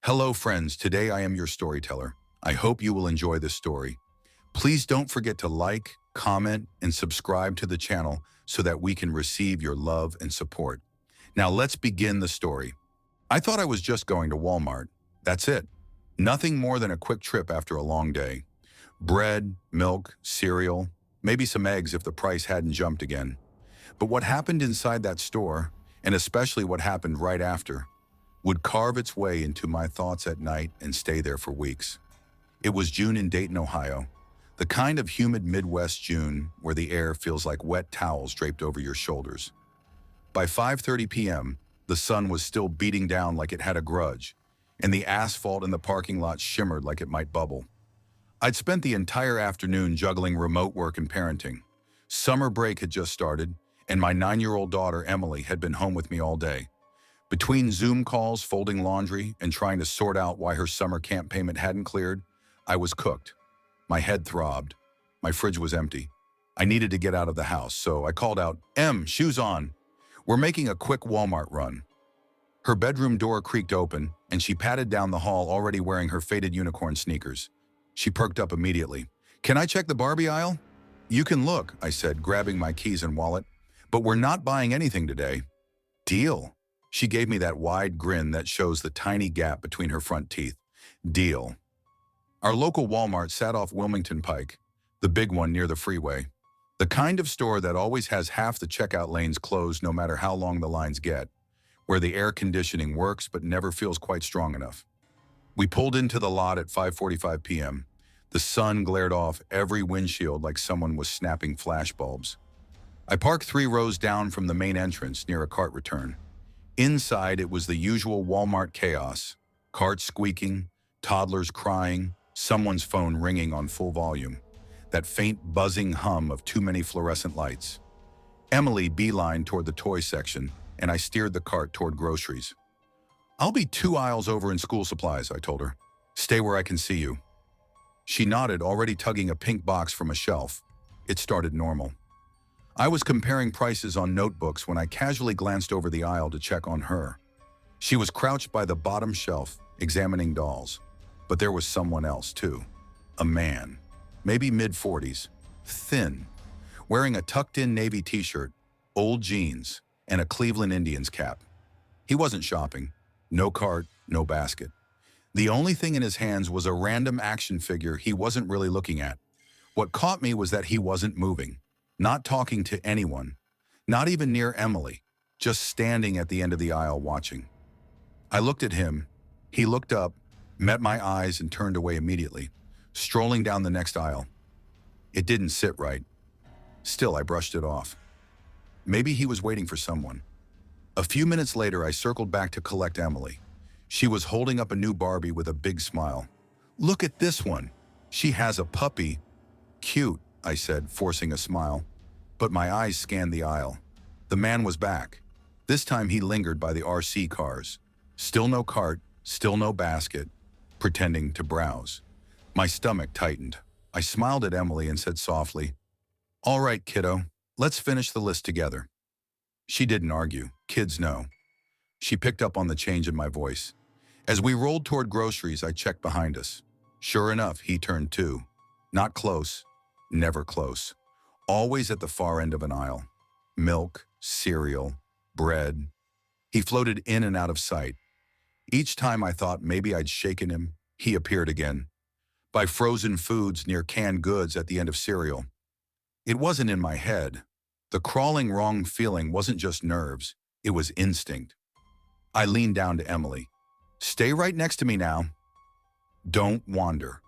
Hello, friends. Today I am your storyteller. I hope you will enjoy this story. Please don't forget to like, comment, and subscribe to the channel so that we can receive your love and support. Now let's begin the story. I thought I was just going to Walmart. That's it. Nothing more than a quick trip after a long day. Bread, milk, cereal, maybe some eggs if the price hadn't jumped again. But what happened inside that store, and especially what happened right after, would carve its way into my thoughts at night and stay there for weeks. It was June in Dayton, Ohio, the kind of humid Midwest June where the air feels like wet towels draped over your shoulders. By 5:30 p.m., the sun was still beating down like it had a grudge, and the asphalt in the parking lot shimmered like it might bubble. I'd spent the entire afternoon juggling remote work and parenting. Summer break had just started, and my 9-year-old daughter, Emily, had been home with me all day. Between Zoom calls, folding laundry, and trying to sort out why her summer camp payment hadn't cleared, I was cooked. My head throbbed. My fridge was empty. I needed to get out of the house, so I called out, "Em, shoes on. We're making a quick Walmart run." Her bedroom door creaked open, and she patted down the hall already wearing her faded unicorn sneakers. She perked up immediately. "Can I check the Barbie aisle?" "You can look," I said, grabbing my keys and wallet. "But we're not buying anything today." "Deal." She gave me that wide grin that shows the tiny gap between her front teeth. "Deal." Our local Walmart sat off Wilmington Pike, the big one near the freeway. The kind of store that always has half the checkout lanes closed no matter how long the lines get, where the air conditioning works but never feels quite strong enough. We pulled into the lot at 5:45 p.m. The sun glared off every windshield like someone was snapping flashbulbs. I parked 3 rows down from the main entrance near a cart return. Inside, it was the usual Walmart chaos. Carts squeaking, toddlers crying, someone's phone ringing on full volume. That faint buzzing hum of too many fluorescent lights. Emily beelined toward the toy section, and I steered the cart toward groceries. "I'll be 2 aisles over in school supplies," I told her. "Stay where I can see you." She nodded, already tugging a pink box from a shelf. It started normal. I was comparing prices on notebooks when I casually glanced over the aisle to check on her. She was crouched by the bottom shelf, examining dolls. But there was someone else, too. A man, maybe mid-40s, thin, wearing a tucked-in navy t-shirt, old jeans, and a Cleveland Indians cap. He wasn't shopping. No cart, no basket. The only thing in his hands was a random action figure he wasn't really looking at. What caught me was that he wasn't moving. Not talking to anyone, not even near Emily, just standing at the end of the aisle watching. I looked at him, he looked up, met my eyes and turned away immediately, strolling down the next aisle. It didn't sit right. Still, I brushed it off. Maybe he was waiting for someone. A few minutes later, I circled back to collect Emily. She was holding up a new Barbie with a big smile. "Look at this one. She has a puppy." "Cute," I said, forcing a smile. But my eyes scanned the aisle. The man was back. This time he lingered by the RC cars. Still no cart, still no basket, pretending to browse. My stomach tightened. I smiled at Emily and said softly, "All right, kiddo, let's finish the list together." She didn't argue. Kids know. She picked up on the change in my voice. As we rolled toward groceries, I checked behind us. Sure enough, he turned too. Not close. Never close. Always at the far end of an aisle. Milk, cereal, bread. He floated in and out of sight. Each time I thought maybe I'd shaken him, he appeared again. By frozen foods near canned goods at the end of cereal. It wasn't in my head. The crawling wrong feeling wasn't just nerves, it was instinct. I leaned down to Emily. "Stay right next to me now. Don't wander."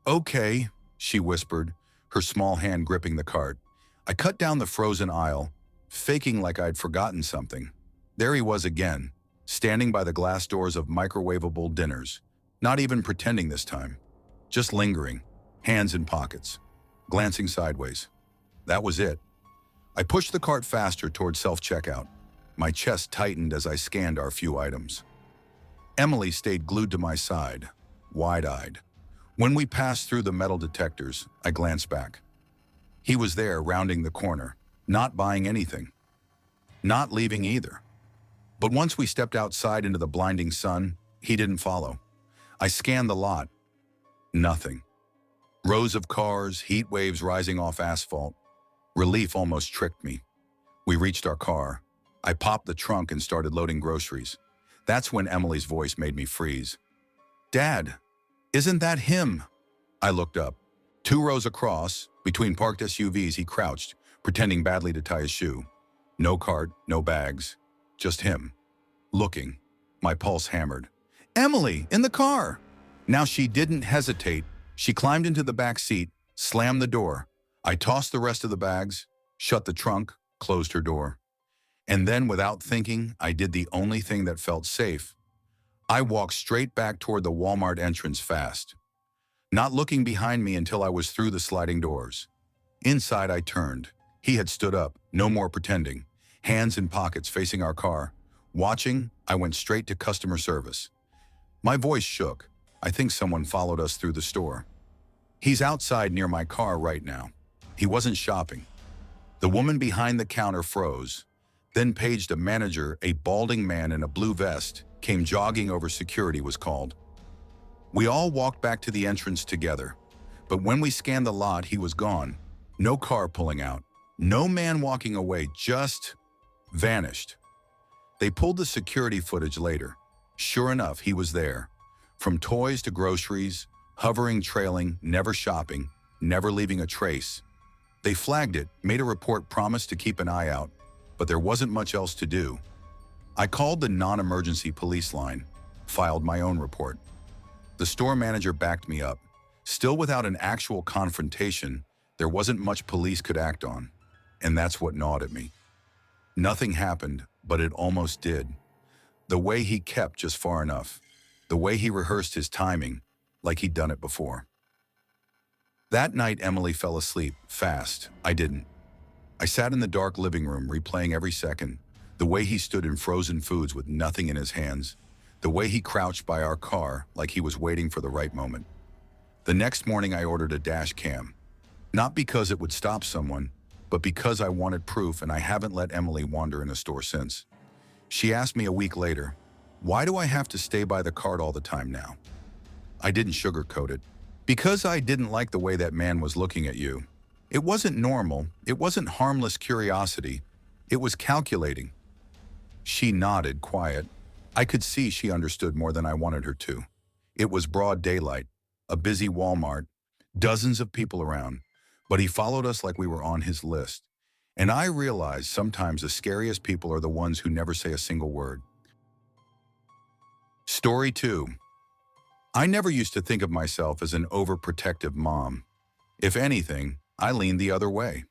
"Okay," she whispered, her small hand gripping the cart. I cut down the frozen aisle, faking like I'd forgotten something. There he was again, standing by the glass doors of microwavable dinners, not even pretending this time, just lingering, hands in pockets, glancing sideways. That was it. I pushed the cart faster toward self-checkout. My chest tightened as I scanned our few items. Emily stayed glued to my side, wide-eyed. When we passed through the metal detectors, I glanced back. He was there, rounding the corner, not buying anything. Not leaving either. But once we stepped outside into the blinding sun, He didn't follow. I scanned the lot. Nothing. Rows of cars, heat waves rising off asphalt. Relief almost tricked me. We reached our car. I popped the trunk and started loading groceries. That's when Emily's voice made me freeze. "Dad, isn't that him?" I looked up. 2 rows across, between parked SUVs, he crouched, pretending badly to tie his shoe. No cart, no bags, just him. Looking. My pulse hammered. "Emily, in the car!" Now she didn't hesitate. She climbed into the back seat, slammed the door. I tossed the rest of the bags, shut the trunk, closed her door. And then, without thinking, I did the only thing that felt safe. I walked straight back toward the Walmart entrance fast, not looking behind me until I was through the sliding doors. Inside, I turned. He had stood up, no more pretending, hands in pockets facing our car. Watching, I went straight to customer service. My voice shook. I think someone followed us through the store. "He's outside near my car right now." He wasn't shopping. The woman behind the counter froze, then paged a manager. A balding man in a blue vest came jogging over. Security was called. We all walked back to the entrance together, but when we scanned the lot, he was gone. No car pulling out, no man walking away, just vanished. They pulled the security footage later. Sure enough, he was there. From toys to groceries, hovering, trailing, never shopping, never leaving a trace. They flagged it, made a report, promised to keep an eye out, but there wasn't much else to do. I called the non-emergency police line, filed my own report. The store manager backed me up. Still, without an actual confrontation, there wasn't much police could act on, and that's what gnawed at me. Nothing happened, but it almost did. The way he kept just far enough. The way he rehearsed his timing, like he'd done it before. That night, Emily fell asleep, fast. I didn't. I sat in the dark living room, replaying every second. The way he stood in frozen foods with nothing in his hands. The way he crouched by our car, like he was waiting for the right moment. The next morning, I ordered a dash cam. Not because it would stop someone, but because I wanted proof, and I haven't let Emily wander in a store since. She asked me a week later, "Why do I have to stay by the cart all the time now?" I didn't sugarcoat it. "Because I didn't like the way that man was looking at you." It wasn't normal. It wasn't harmless curiosity. It was calculating. She nodded, quiet. I could see she understood more than I wanted her to. It was broad daylight, a busy Walmart, dozens of people around, but he followed us like we were on his list. And I realized sometimes the scariest people are the ones who never say a single word. Story 2. I never used to think of myself as an overprotective mom. If anything, I leaned the other way.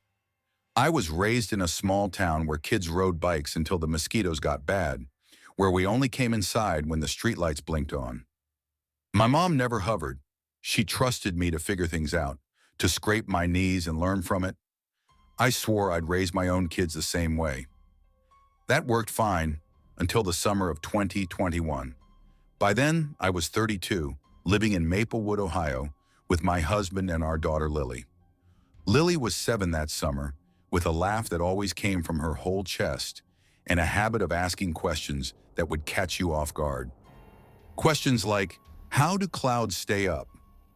I was raised in a small town where kids rode bikes until the mosquitoes got bad, where we only came inside when the streetlights blinked on. My mom never hovered. She trusted me to figure things out, to scrape my knees and learn from it. I swore I'd raise my own kids the same way. That worked fine until the summer of 2021. By then, I was 32, living in Maplewood, Ohio, with my husband and our daughter Lily. Lily was 7 that summer, with a laugh that always came from her whole chest and a habit of asking questions that would catch you off guard. Questions like, how do clouds stay up?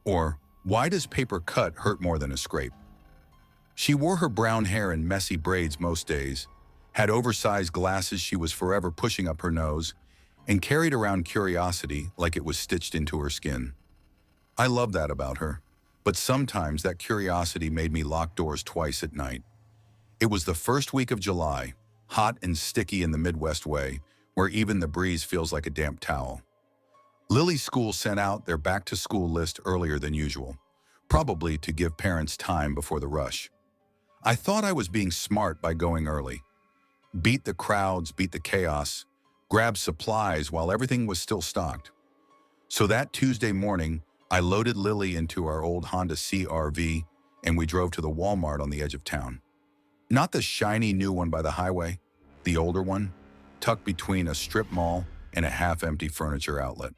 Or, why does paper cut hurt more than a scrape? She wore her brown hair in messy braids most days, had oversized glasses she was forever pushing up her nose, and carried around curiosity like it was stitched into her skin. I loved that about her, but sometimes that curiosity made me lock doors twice at night. It was the first week of July, hot and sticky in the Midwest way, where even the breeze feels like a damp towel. Lily's school sent out their back-to-school list earlier than usual, probably to give parents time before the rush. I thought I was being smart by going early. Beat the crowds, beat the chaos, grab supplies while everything was still stocked. So that Tuesday morning, I loaded Lily into our old Honda CR-V and we drove to the Walmart on the edge of town. Not the shiny new one by the highway, the older one, tucked between a strip mall and a half-empty furniture outlet.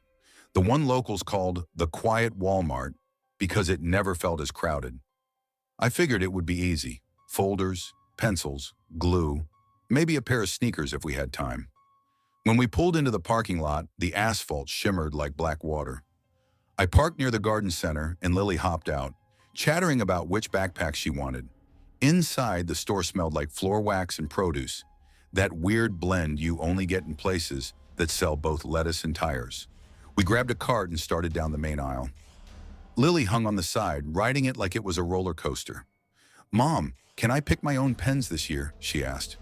The one locals called the Quiet Walmart because it never felt as crowded. I figured it would be easy. Folders, pencils, glue, maybe a pair of sneakers if we had time. When we pulled into the parking lot, the asphalt shimmered like black water. I parked near the garden center and Lily hopped out, chattering about which backpack she wanted. Inside, the store smelled like floor wax and produce, that weird blend you only get in places that sell both lettuce and tires. We grabbed a cart and started down the main aisle. Lily hung on the side, riding it like it was a roller coaster. "Mom, can I pick my own pens this year?" she asked.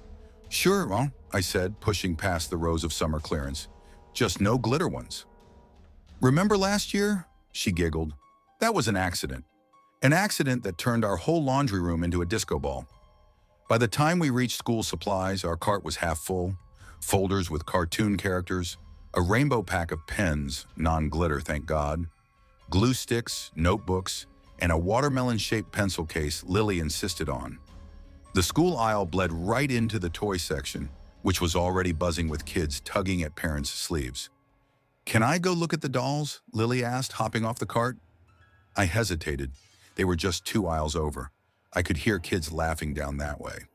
"Sure, well," I said, pushing past the rows of summer clearance. "Just no glitter ones." "Remember last year?" she giggled. "That was an accident. An accident that turned our whole laundry room into a disco ball." By the time we reached school supplies, our cart was half full, folders with cartoon characters, a rainbow pack of pens, non-glitter, thank God, glue sticks, notebooks, and a watermelon-shaped pencil case Lily insisted on. The school aisle bled right into the toy section, which was already buzzing with kids tugging at parents' sleeves. "Can I go look at the dolls?" Lily asked, hopping off the cart. I hesitated. They were just 2 aisles over. I could hear kids laughing down that way.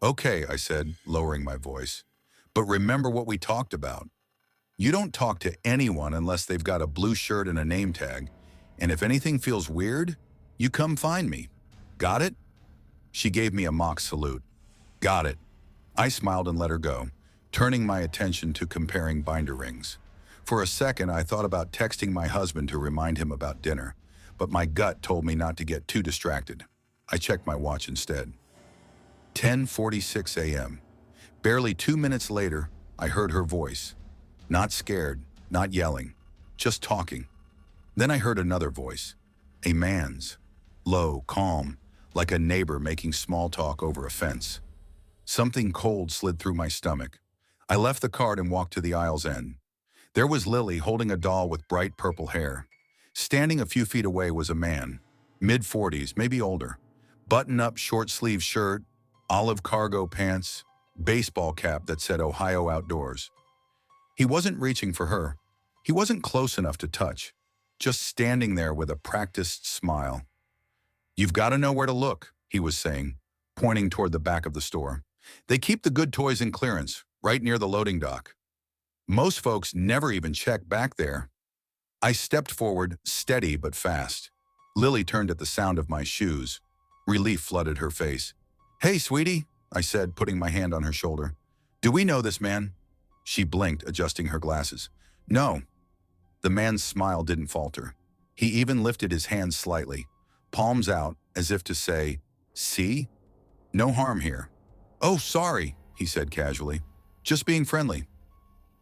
"Okay," I said, lowering my voice. "But remember what we talked about. You don't talk to anyone unless they've got a blue shirt and a name tag, and if anything feels weird, you come find me. Got it?" She gave me a mock salute. "Got it." I smiled and let her go, turning my attention to comparing binder rings. For a second, I thought about texting my husband to remind him about dinner, but my gut told me not to get too distracted. I checked my watch instead. 10:46 a.m. Barely 2 minutes later, I heard her voice. Not scared, not yelling, just talking. Then I heard another voice, a man's, low, calm, like a neighbor making small talk over a fence. Something cold slid through my stomach. I left the cart and walked to the aisle's end. There was Lily holding a doll with bright purple hair. Standing a few feet away was a man, mid-40s, maybe older, button-up short-sleeve shirt, olive cargo pants, baseball cap that said Ohio Outdoors. He wasn't reaching for her. He wasn't close enough to touch, just standing there with a practiced smile. "You've got to know where to look," he was saying, pointing toward the back of the store. "They keep the good toys in clearance, right near the loading dock. Most folks never even check back there." I stepped forward, steady but fast. Lily turned at the sound of my shoes. Relief flooded her face. "Hey, sweetie," I said, putting my hand on her shoulder. "Do we know this man?" She blinked, adjusting her glasses. "No." The man's smile didn't falter. He even lifted his hands slightly, palms out, as if to say, "See? No harm here." "Oh, sorry," he said casually. "Just being friendly."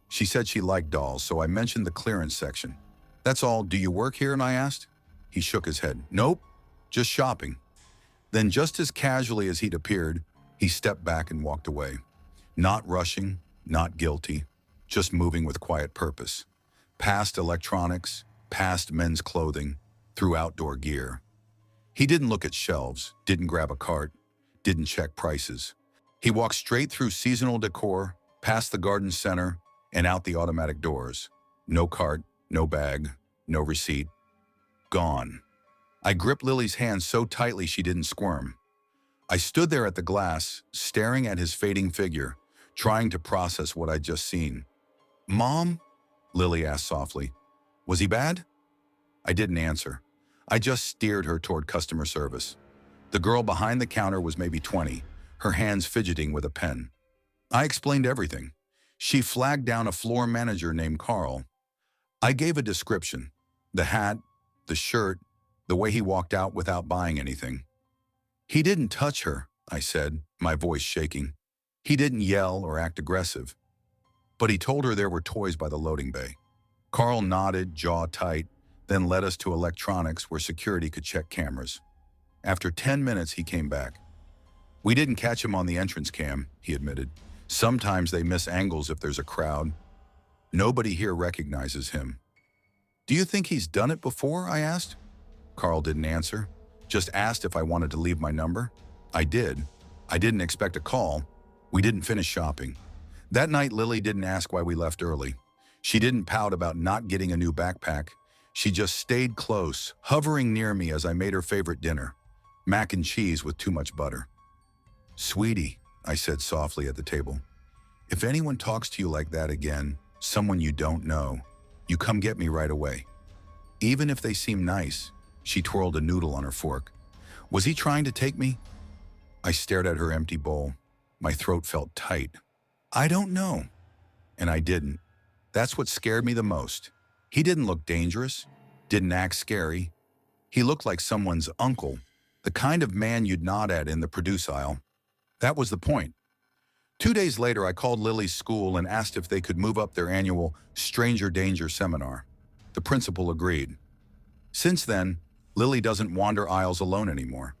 She said she liked dolls, so I mentioned the clearance section. "That's all. Do you work here?" and I asked. He shook his head. "Nope, just shopping." Then, just as casually as he'd appeared, he stepped back and walked away. Not rushing, not guilty, just moving with quiet purpose. Past electronics, past men's clothing, through outdoor gear. He didn't look at shelves, didn't grab a cart, didn't check prices. He walked straight through seasonal decor, past the garden center, and out the automatic doors. No cart, no bag, no receipt. Gone. I gripped Lily's hand so tightly she didn't squirm. I stood there at the glass, staring at his fading figure, trying to process what I'd just seen. "Mom?" Lily asked softly. "Was he bad?" I didn't answer. I just steered her toward customer service. The girl behind the counter was maybe 20, her hands fidgeting with a pen. I explained everything. She flagged down a floor manager named Carl. I gave a description. The hat, the shirt, the way he walked out without buying anything. "He didn't touch her," I said, my voice shaking. "He didn't yell or act aggressive. But he told her there were toys by the loading bay." Carl nodded, jaw tight, then led us to electronics where security could check cameras. After 10 minutes, he came back. "We didn't catch him on the entrance cam," he admitted. "Sometimes they miss angles if there's a crowd. Nobody here recognizes him." "Do you think he's done it before?" I asked. Carl didn't answer, just asked if I wanted to leave my number. I did. I didn't expect a call. We didn't finish shopping. That night, Lily didn't ask why we left early. She didn't pout about not getting a new backpack. She just stayed close, hovering near me as I made her favorite dinner, mac and cheese with too much butter. "Sweetie," I said softly at the table, If anyone talks to you like that again, someone you don't know, you come get me right away. Even if they seem nice, she twirled a noodle on her fork. Was he trying to take me? I stared at her empty bowl. My throat felt tight. I don't know. And I didn't. That's what scared me the most. He didn't look dangerous, didn't act scary. He looked like someone's uncle, the kind of man you'd nod at in the produce aisle. That was the point. 2 days later, I called Lily's school and asked if they could move up their annual Stranger Danger seminar. The principal agreed. Since then, Lily doesn't wander aisles alone anymore.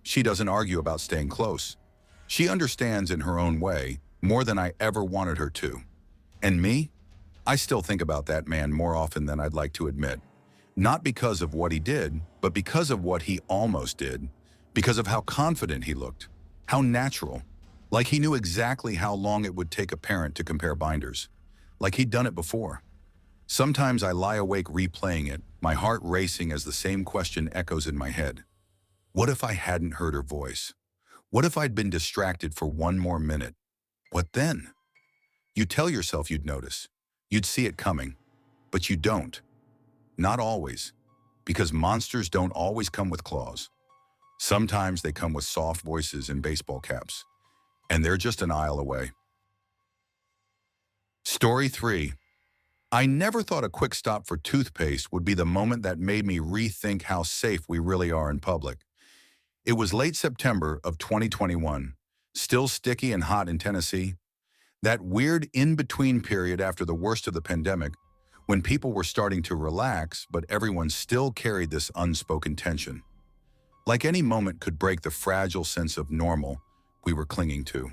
She doesn't argue about staying close. She understands in her own way more than I ever wanted her to. And me? I still think about that man more often than I'd like to admit. Not because of what he did, but because of what he almost did. Because of how confident he looked. How natural. Like he knew exactly how long it would take a parent to compare binders. Like he'd done it before. Sometimes I lie awake replaying it, my heart racing as the same question echoes in my head. What if I hadn't heard her voice? What if I'd been distracted for one more minute? What then? You tell yourself you'd notice. You'd see it coming. But you don't. Not always. Because monsters don't always come with claws. Sometimes they come with soft voices and baseball caps. And they're just an aisle away. Story 3. I never thought a quick stop for toothpaste would be the moment that made me rethink how safe we really are in public. It was late September of 2021, still sticky and hot in Tennessee. That weird in-between period after the worst of the pandemic, when people were starting to relax, but everyone still carried this unspoken tension. Like any moment could break the fragile sense of normal we were clinging to.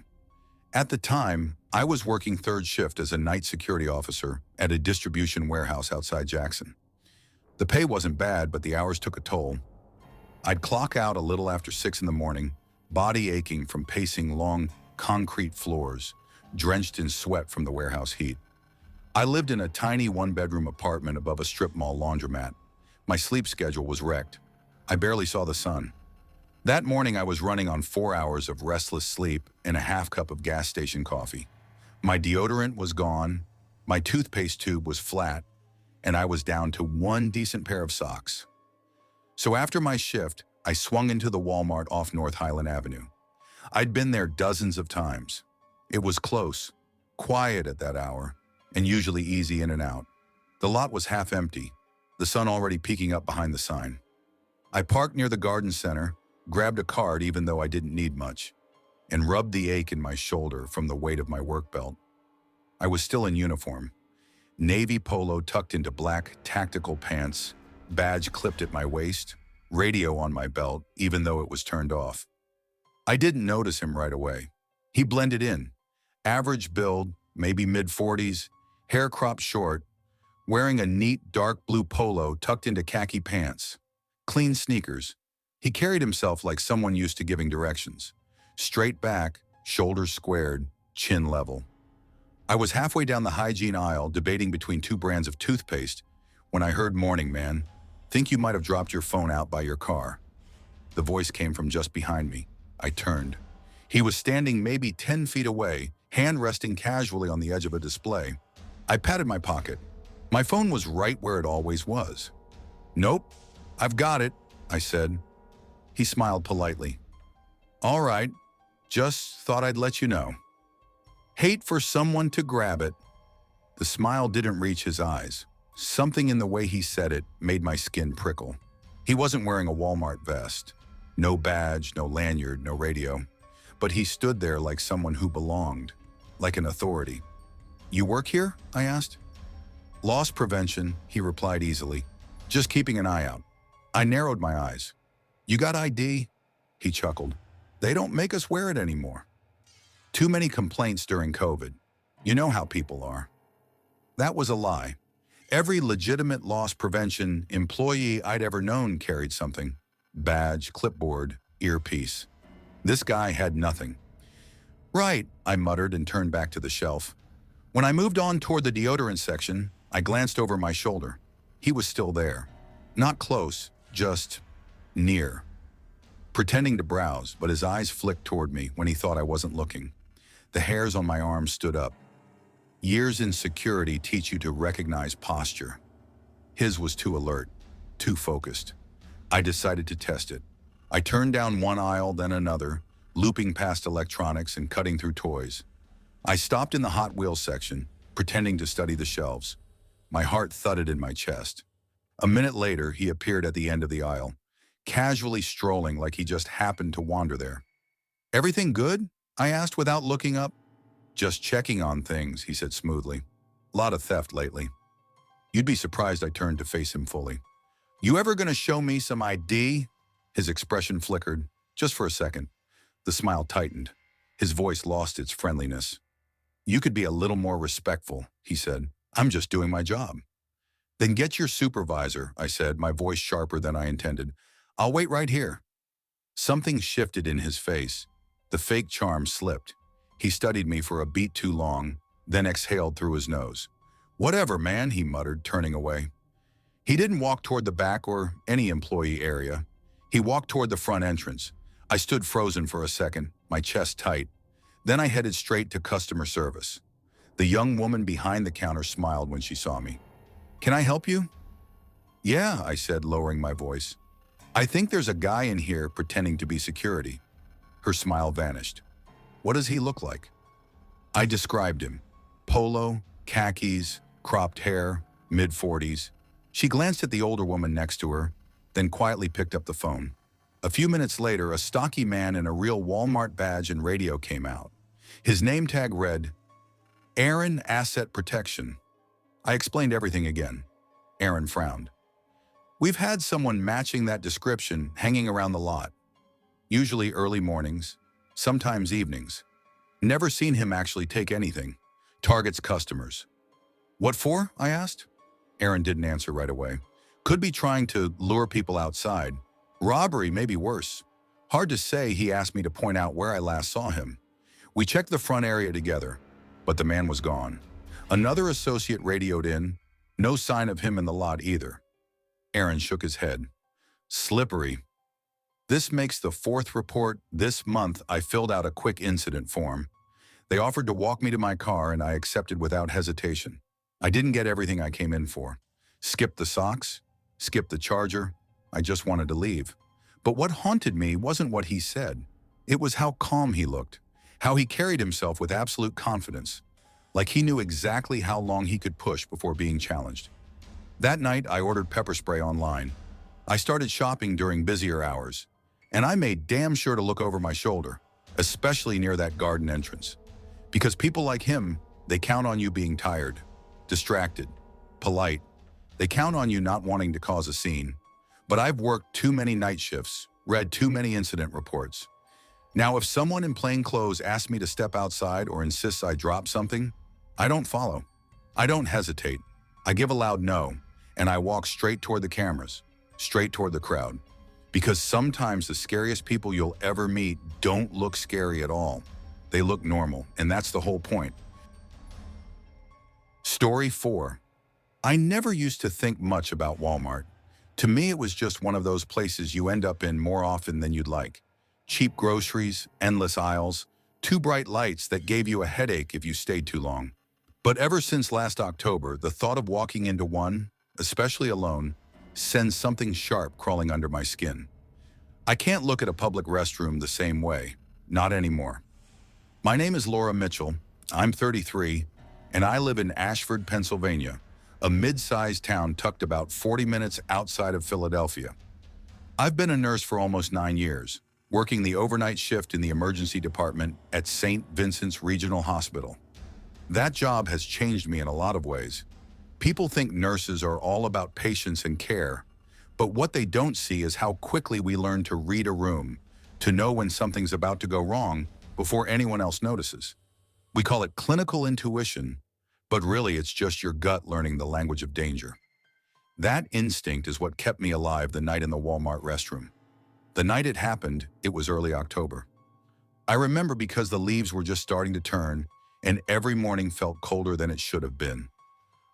At the time, I was working third shift as a night security officer at a distribution warehouse outside Jackson. The pay wasn't bad, but the hours took a toll. I'd clock out a little after 6 in the morning, body aching from pacing long concrete floors, drenched in sweat from the warehouse heat. I lived in a tiny one-bedroom apartment above a strip mall laundromat. My sleep schedule was wrecked. I barely saw the sun. That morning, I was running on 4 hours of restless sleep and a half cup of gas station coffee. My deodorant was gone, my toothpaste tube was flat, and I was down to one decent pair of socks. So after my shift, I swung into the Walmart off North Highland Avenue. I'd been there dozens of times. It was close, quiet at that hour, and usually easy in and out. The lot was half empty, the sun already peeking up behind the sign. I parked near the garden center, grabbed a card even though I didn't need much, and rubbed the ache in my shoulder from the weight of my work belt. I was still in uniform, navy polo tucked into black tactical pants, badge clipped at my waist, radio on my belt even though it was turned off. I didn't notice him right away. He blended in, average build, maybe mid-40s, hair cropped short, wearing a neat dark blue polo tucked into khaki pants, clean sneakers. He carried himself like someone used to giving directions. Straight back, shoulders squared, chin level. I was halfway down the hygiene aisle debating between 2 brands of toothpaste when I heard, "Morning, man. Think you might have dropped your phone out by your car." The voice came from just behind me. I turned. He was standing maybe 10 feet away, hand resting casually on the edge of a display. I patted my pocket. My phone was right where it always was. "Nope, I've got it," I said. He smiled politely. "All right, just thought I'd let you know." Hate for someone to grab it. The smile didn't reach his eyes. Something in the way he said it made my skin prickle. He wasn't wearing a Walmart vest. No badge, no lanyard, no radio. But he stood there like someone who belonged, like an authority. "You work here?" I asked. "Loss prevention," he replied easily. "Just keeping an eye out." I narrowed my eyes. "You got ID?" He chuckled. "They don't make us wear it anymore." Too many complaints during COVID. You know how people are. That was a lie. Every legitimate loss prevention employee I'd ever known carried something. Badge, clipboard, earpiece. This guy had nothing. "Right," I muttered and turned back to the shelf. When I moved on toward the deodorant section, I glanced over my shoulder. He was still there. Not close, just near. Pretending to browse, but his eyes flicked toward me when he thought I wasn't looking. The hairs on my arms stood up. Years in security teach you to recognize posture. His was too alert, too focused. I decided to test it. I turned down one aisle, then another, looping past electronics and cutting through toys. I stopped in the Hot Wheels section, pretending to study the shelves. My heart thudded in my chest. A minute later, he appeared at the end of the aisle, casually strolling like he just happened to wander there. "Everything good?" I asked without looking up. "Just checking on things," he said smoothly. "Lot of theft lately." You'd be surprised I turned to face him fully. "You ever gonna show me some ID?" His expression flickered, just for a second. The smile tightened. His voice lost its friendliness. "You could be a little more respectful," he said. "I'm just doing my job." "Then get your supervisor," I said, my voice sharper than I intended. "I'll wait right here." Something shifted in his face. The fake charm slipped. He studied me for a beat too long, then exhaled through his nose. "Whatever, man," he muttered, turning away. He didn't walk toward the back or any employee area. He walked toward the front entrance. I stood frozen for a second, my chest tight. Then I headed straight to customer service. The young woman behind the counter smiled when she saw me. "Can I help you?" "Yeah," I said, lowering my voice. "I think there's a guy in here pretending to be security." Her smile vanished. "What does he look like?" I described him. Polo, khakis, cropped hair, mid-40s. She glanced at the older woman next to her, then quietly picked up the phone. A few minutes later, a stocky man in a real Walmart badge and radio came out. His name tag read, "Aaron Asset Protection." I explained everything again. Aaron frowned. "We've had someone matching that description hanging around the lot. Usually early mornings, sometimes evenings. Never seen him actually take anything. Targets customers." "What for?" I asked. Aaron didn't answer right away. "Could be trying to lure people outside. Robbery may be worse. Hard to say." He asked me to point out where I last saw him. We checked the front area together, but the man was gone. Another associate radioed in. No sign of him in the lot either. Aaron shook his head. "Slippery." This makes the fourth report this month. I filled out a quick incident form. They offered to walk me to my car and I accepted without hesitation. I didn't get everything I came in for. Skipped the socks, skipped the charger. I just wanted to leave. But what haunted me wasn't what he said. It was how calm he looked, how he carried himself with absolute confidence, like he knew exactly how long he could push before being challenged. That night, I ordered pepper spray online. I started shopping during busier hours, and I made damn sure to look over my shoulder, especially near that garden entrance. Because people like him, they count on you being tired, distracted, polite. They count on you not wanting to cause a scene. But I've worked too many night shifts, read too many incident reports. Now, if someone in plain clothes asks me to step outside or insists I drop something, I don't follow. I don't hesitate. I give a loud no, and I walk straight toward the cameras, straight toward the crowd. Because sometimes the scariest people you'll ever meet don't look scary at all. They look normal, and that's the whole point. Story 4. I never used to think much about Walmart. To me, it was just one of those places you end up in more often than you'd like. Cheap groceries, endless aisles, two bright lights that gave you a headache if you stayed too long. But ever since last October, the thought of walking into one, especially alone, sends something sharp crawling under my skin. I can't look at a public restroom the same way. Not anymore. My name is Laura Mitchell. I'm 33, and I live in Ashford, Pennsylvania, a mid-sized town tucked about 40 minutes outside of Philadelphia. I've been a nurse for almost 9 years, working the overnight shift in the emergency department at St. Vincent's Regional Hospital. That job has changed me in a lot of ways. People think nurses are all about patience and care, but what they don't see is how quickly we learn to read a room, to know when something's about to go wrong before anyone else notices. We call it clinical intuition, but really it's just your gut learning the language of danger. That instinct is what kept me alive the night in the Walmart restroom. The night it happened, it was early October. I remember because the leaves were just starting to turn, and every morning felt colder than it should have been.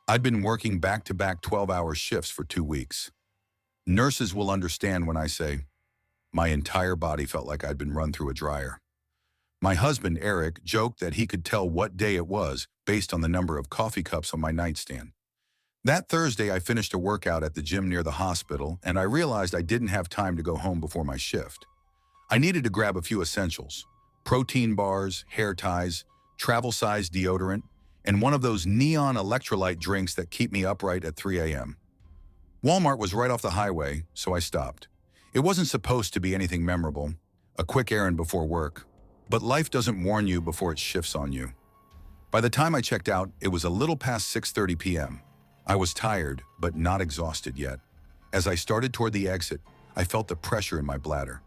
I'd been working back-to-back 12-hour shifts for 2 weeks. Nurses will understand when I say, my entire body felt like I'd been run through a dryer. My husband, Eric, joked that he could tell what day it was based on the number of coffee cups on my nightstand. That Thursday, I finished a workout at the gym near the hospital, and I realized I didn't have time to go home before my shift. I needed to grab a few essentials: protein bars, hair ties, travel-sized deodorant, and one of those neon electrolyte drinks that keep me upright at 3 a.m. Walmart was right off the highway, so I stopped. It wasn't supposed to be anything memorable, a quick errand before work. But life doesn't warn you before it shifts on you. By the time I checked out, it was a little past 6:30 p.m. I was tired, but not exhausted yet. As I started toward the exit, I felt the pressure in my bladder.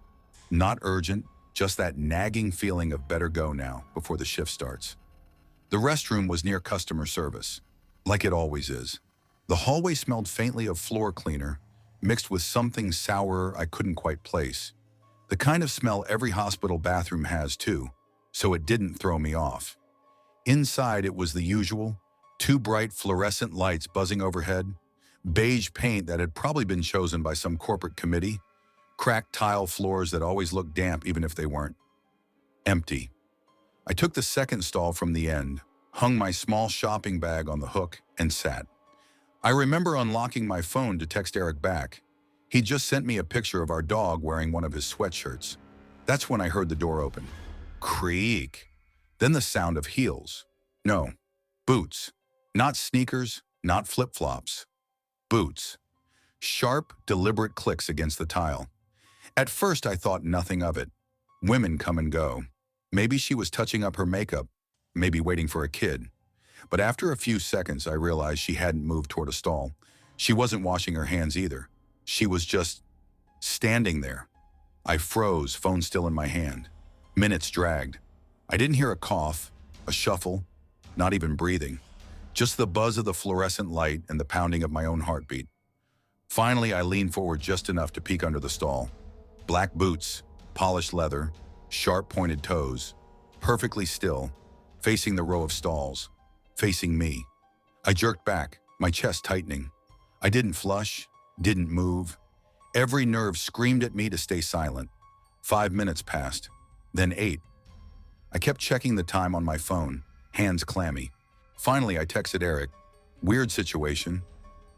Not urgent, just that nagging feeling of better go now before the shift starts. The restroom was near customer service, like it always is. The hallway smelled faintly of floor cleaner, mixed with something sour I couldn't quite place. The kind of smell every hospital bathroom has too, so it didn't throw me off. Inside, it was the usual: two bright fluorescent lights buzzing overhead, beige paint that had probably been chosen by some corporate committee, cracked tile floors that always looked damp even if they weren't. Empty. I took the second stall from the end, hung my small shopping bag on the hook, and sat. I remember unlocking my phone to text Eric back. He just sent me a picture of our dog wearing one of his sweatshirts. That's when I heard the door open. Creak. Then the sound of heels. No, boots. Not sneakers, not flip-flops. Boots. Sharp, deliberate clicks against the tile. At first, I thought nothing of it. Women come and go. Maybe she was touching up her makeup, maybe waiting for a kid. But after a few seconds, I realized she hadn't moved toward a stall. She wasn't washing her hands either. She was just standing there. I froze, phone still in my hand. Minutes dragged. I didn't hear a cough, a shuffle, not even breathing. Just the buzz of the fluorescent light and the pounding of my own heartbeat. Finally, I leaned forward just enough to peek under the stall. Black boots, polished leather, sharp pointed toes, perfectly still, facing the row of stalls, facing me. I jerked back, my chest tightening. I didn't flush, didn't move. Every nerve screamed at me to stay silent. 5 minutes passed, then 8. I kept checking the time on my phone, hands clammy. Finally, I texted Eric. Weird situation.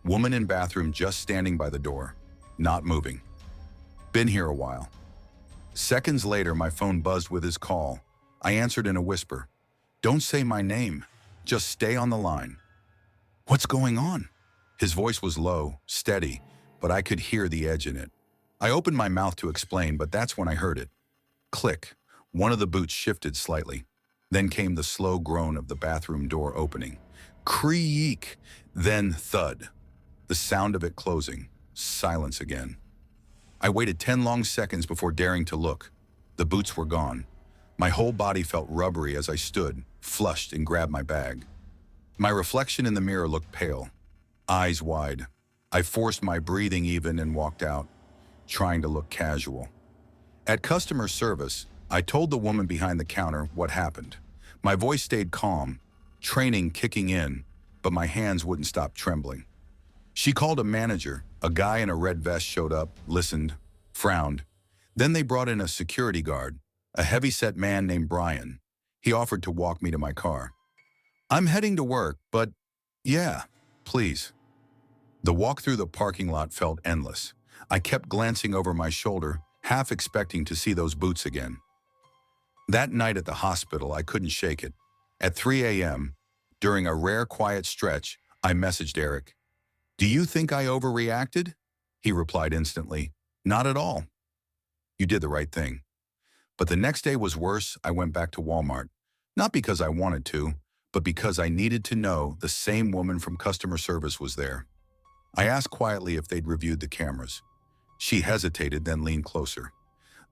Woman in bathroom just standing by the door, not moving. Been here a while. Seconds later, my phone buzzed with his call. I answered in a whisper. Don't say my name. Just stay on the line. What's going on? His voice was low, steady, but I could hear the edge in it. I opened my mouth to explain, but that's when I heard it. Click. One of the boots shifted slightly. Then came the slow groan of the bathroom door opening. Creak. Then thud. The sound of it closing. Silence again. I waited 10 long seconds before daring to look. The boots were gone. My whole body felt rubbery as I stood, flushed, and grabbed my bag. My reflection in the mirror looked pale, eyes wide. I forced my breathing even and walked out, trying to look casual. At customer service, I told the woman behind the counter what happened. My voice stayed calm, training kicking in, but my hands wouldn't stop trembling. She called a manager. A guy in a red vest showed up, listened, frowned. Then they brought in a security guard, a heavy-set man named Brian. He offered to walk me to my car. I'm heading to work, but yeah, please. The walk through the parking lot felt endless. I kept glancing over my shoulder, half expecting to see those boots again. That night at the hospital, I couldn't shake it. At 3 a.m., during a rare quiet stretch, I messaged Eric. Do you think I overreacted? He replied instantly, not at all. You did the right thing. But the next day was worse. I went back to Walmart, not because I wanted to, but because I needed to know the same woman from customer service was there. I asked quietly if they'd reviewed the cameras. She hesitated, then leaned closer.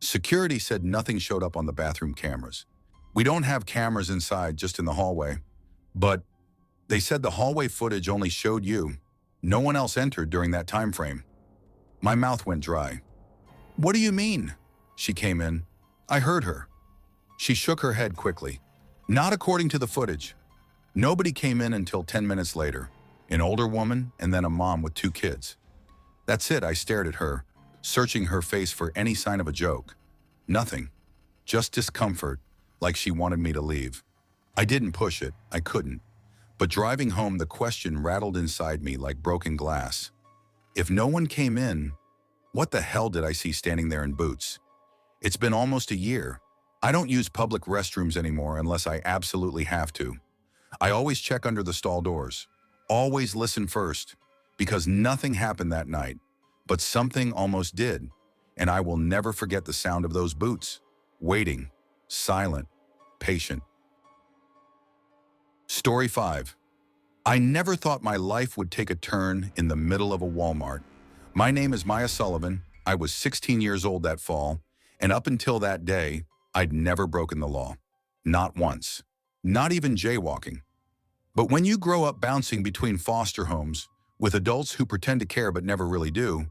Security said nothing showed up on the bathroom cameras. We don't have cameras inside, just in the hallway. But they said the hallway footage only showed you. No one else entered during that time frame. My mouth went dry. What do you mean? She came in. I heard her. She shook her head quickly. Not according to the footage. Nobody came in until 10 minutes later. An older woman and then a mom with 2 kids. That's it. I stared at her, searching her face for any sign of a joke. Nothing. Just discomfort, like she wanted me to leave. I didn't push it, I couldn't. But driving home, the question rattled inside me like broken glass. If no one came in, what the hell did I see standing there in boots? It's been almost a year. I don't use public restrooms anymore unless I absolutely have to. I always check under the stall doors. Always listen first, because nothing happened that night, but something almost did, and I will never forget the sound of those boots. Waiting, silent, patient. Story 5. I never thought my life would take a turn in the middle of a Walmart. My name is Maya Sullivan. I was 16 years old that fall, and up until that day, I'd never broken the law. Not once. Not even jaywalking. But when you grow up bouncing between foster homes with adults who pretend to care but never really do,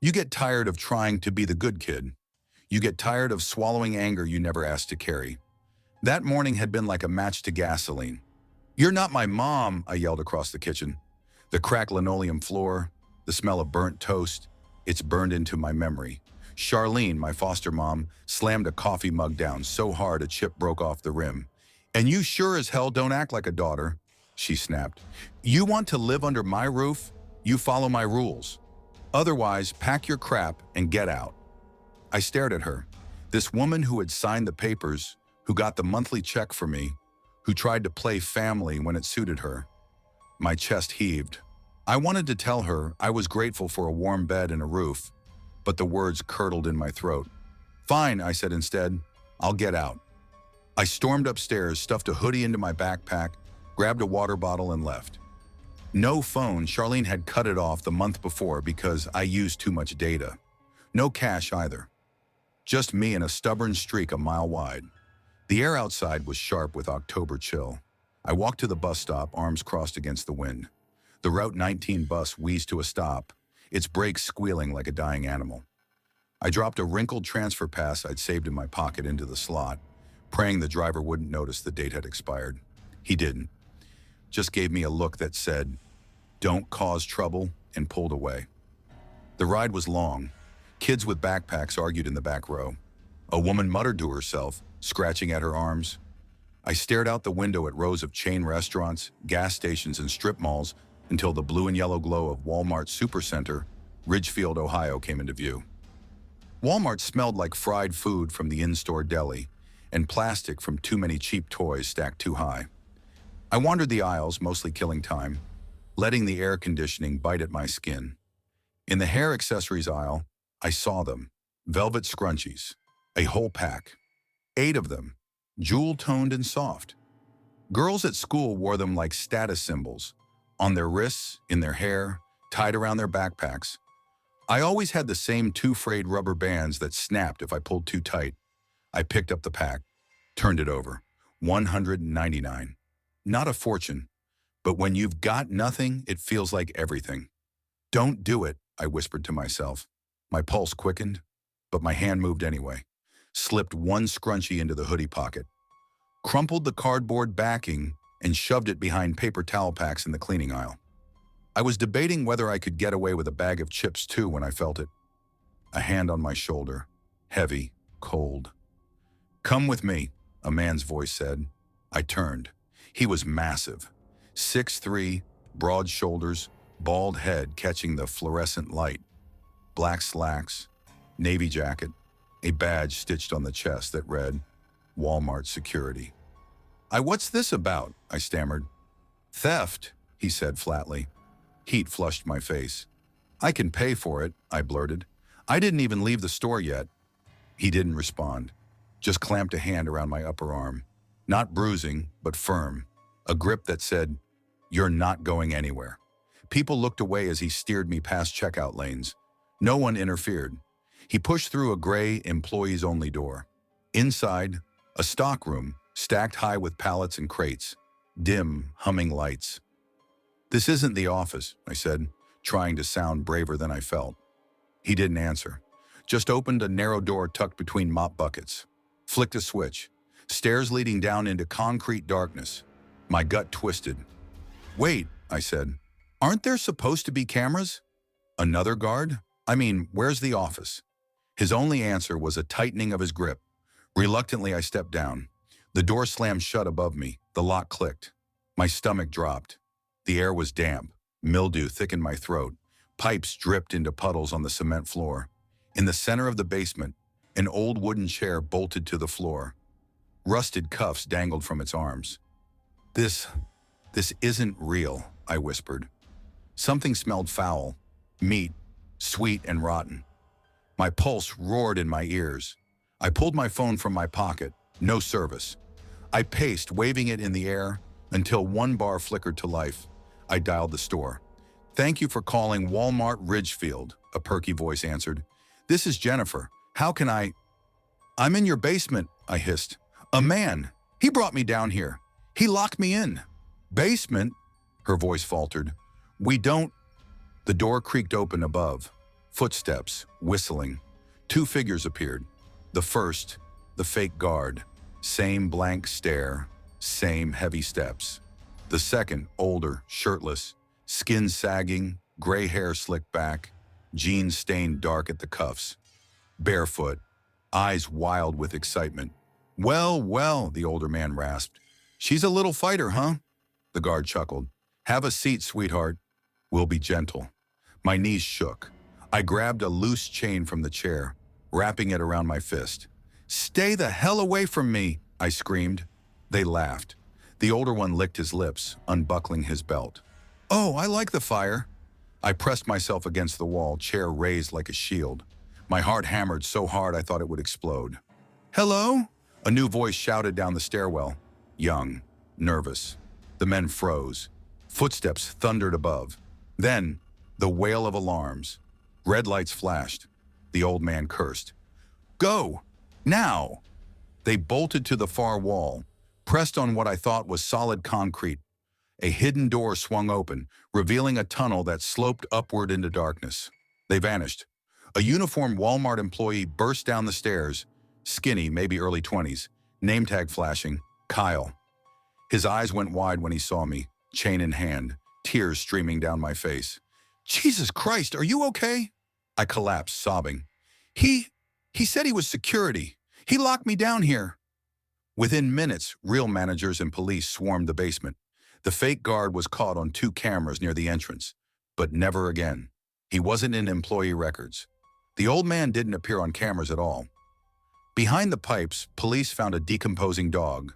you get tired of trying to be the good kid. You get tired of swallowing anger you never asked to carry. That morning had been like a match to gasoline. "You're not my mom," I yelled across the kitchen. The cracked linoleum floor, the smell of burnt toast, it's burned into my memory. Charlene, my foster mom, slammed a coffee mug down so hard a chip broke off the rim. "And you sure as hell don't act like a daughter," she snapped. "You want to live under my roof? You follow my rules. Otherwise, pack your crap and get out." I stared at her. This woman who had signed the papers, who got the monthly check for me, who tried to play family when it suited her. My chest heaved. I wanted to tell her I was grateful for a warm bed and a roof, but the words curdled in my throat. "Fine," I said instead. "I'll get out." I stormed upstairs, stuffed a hoodie into my backpack, grabbed a water bottle and left. No phone. Charlene had cut it off the month before because I used too much data. No cash either. Just me and a stubborn streak a mile wide. The air outside was sharp with October chill. I walked to the bus stop, arms crossed against the wind. The Route 19 bus wheezed to a stop, its brakes squealing like a dying animal. I dropped a wrinkled transfer pass I'd saved in my pocket into the slot, praying the driver wouldn't notice the date had expired. He didn't. Just gave me a look that said, "Don't cause trouble," and pulled away. The ride was long. Kids with backpacks argued in the back row. A woman muttered to herself, scratching at her arms. I stared out the window at rows of chain restaurants, gas stations, and strip malls until the blue and yellow glow of Walmart's supercenter, Ridgefield, Ohio, came into view. Walmart smelled like fried food from the in-store deli and plastic from too many cheap toys stacked too high. I wandered the aisles, mostly killing time, letting the air conditioning bite at my skin. In the hair accessories aisle, I saw them, velvet scrunchies, a whole pack. 8 of them, jewel-toned and soft. Girls at school wore them like status symbols, on their wrists, in their hair, tied around their backpacks. I always had the same 2 frayed rubber bands that snapped if I pulled too tight. I picked up the pack, turned it over. $199. Not a fortune, but when you've got nothing, it feels like everything. "Don't do it," I whispered to myself. My pulse quickened, but my hand moved anyway. Slipped one scrunchie into the hoodie pocket, crumpled the cardboard backing, and shoved it behind paper towel packs in the cleaning aisle. I was debating whether I could get away with a bag of chips too when I felt it. A hand on my shoulder, heavy, cold. "Come with me," a man's voice said. I turned. He was massive. 6'3", broad shoulders, bald head catching the fluorescent light. Black slacks, navy jacket, a badge stitched on the chest that read, "Walmart Security." What's this about?" I stammered. "Theft," he said flatly. Heat flushed my face. "I can pay for it," I blurted. "I didn't even leave the store yet." He didn't respond, just clamped a hand around my upper arm. Not bruising, but firm. A grip that said, "You're not going anywhere." People looked away as he steered me past checkout lanes. No one interfered. He pushed through a gray employees-only door. Inside, a stockroom, stacked high with pallets and crates. Dim, humming lights. "This isn't the office," I said, trying to sound braver than I felt. He didn't answer. Just opened a narrow door tucked between mop buckets. Flicked a switch. Stairs leading down into concrete darkness. My gut twisted. "Wait," I said. "Aren't there supposed to be cameras?" "Another guard? Where's the office?" His only answer was a tightening of his grip. Reluctantly, I stepped down. The door slammed shut above me. The lock clicked. My stomach dropped. The air was damp. Mildew thickened my throat. Pipes dripped into puddles on the cement floor. In the center of the basement, an old wooden chair bolted to the floor. Rusted cuffs dangled from its arms. This isn't real," I whispered. Something smelled foul. Meat, sweet and rotten. My pulse roared in my ears. I pulled my phone from my pocket. No service. I paced, waving it in the air, until one bar flickered to life. I dialed the store. "Thank you for calling Walmart Ridgefield," a perky voice answered. "This is Jennifer. How can I—" "I'm in your basement," I hissed. "A man. He brought me down here. He locked me in." "Basement?" Her voice faltered. "We don't—" The door creaked open above. Footsteps, whistling. Two figures appeared. The first, the fake guard. Same blank stare, same heavy steps. The second, older, shirtless, skin sagging, gray hair slicked back, jeans stained dark at the cuffs. Barefoot, eyes wild with excitement. "Well, well," the older man rasped. "She's a little fighter, huh?" The guard chuckled. "Have a seat, sweetheart. We'll be gentle." My knees shook. I grabbed a loose chain from the chair, wrapping it around my fist. "Stay the hell away from me," I screamed. They laughed. The older one licked his lips, unbuckling his belt. "Oh, I like the fire." I pressed myself against the wall, chair raised like a shield. My heart hammered so hard I thought it would explode. "Hello?" A new voice shouted down the stairwell. Young, nervous. The men froze. Footsteps thundered above. Then, the wail of alarms. Red lights flashed. The old man cursed. "Go! Now!" They bolted to the far wall, pressed on what I thought was solid concrete. A hidden door swung open, revealing a tunnel that sloped upward into darkness. They vanished. A uniformed Walmart employee burst down the stairs, skinny, maybe early 20s, name tag flashing, Kyle. His eyes went wide when he saw me, chain in hand, tears streaming down my face. "Jesus Christ, are you okay?" I collapsed, sobbing. He said he was security. He locked me down here." Within minutes, real managers and police swarmed the basement. The fake guard was caught on 2 cameras near the entrance, but never again. He wasn't in employee records. The old man didn't appear on cameras at all. Behind the pipes, police found a decomposing dog.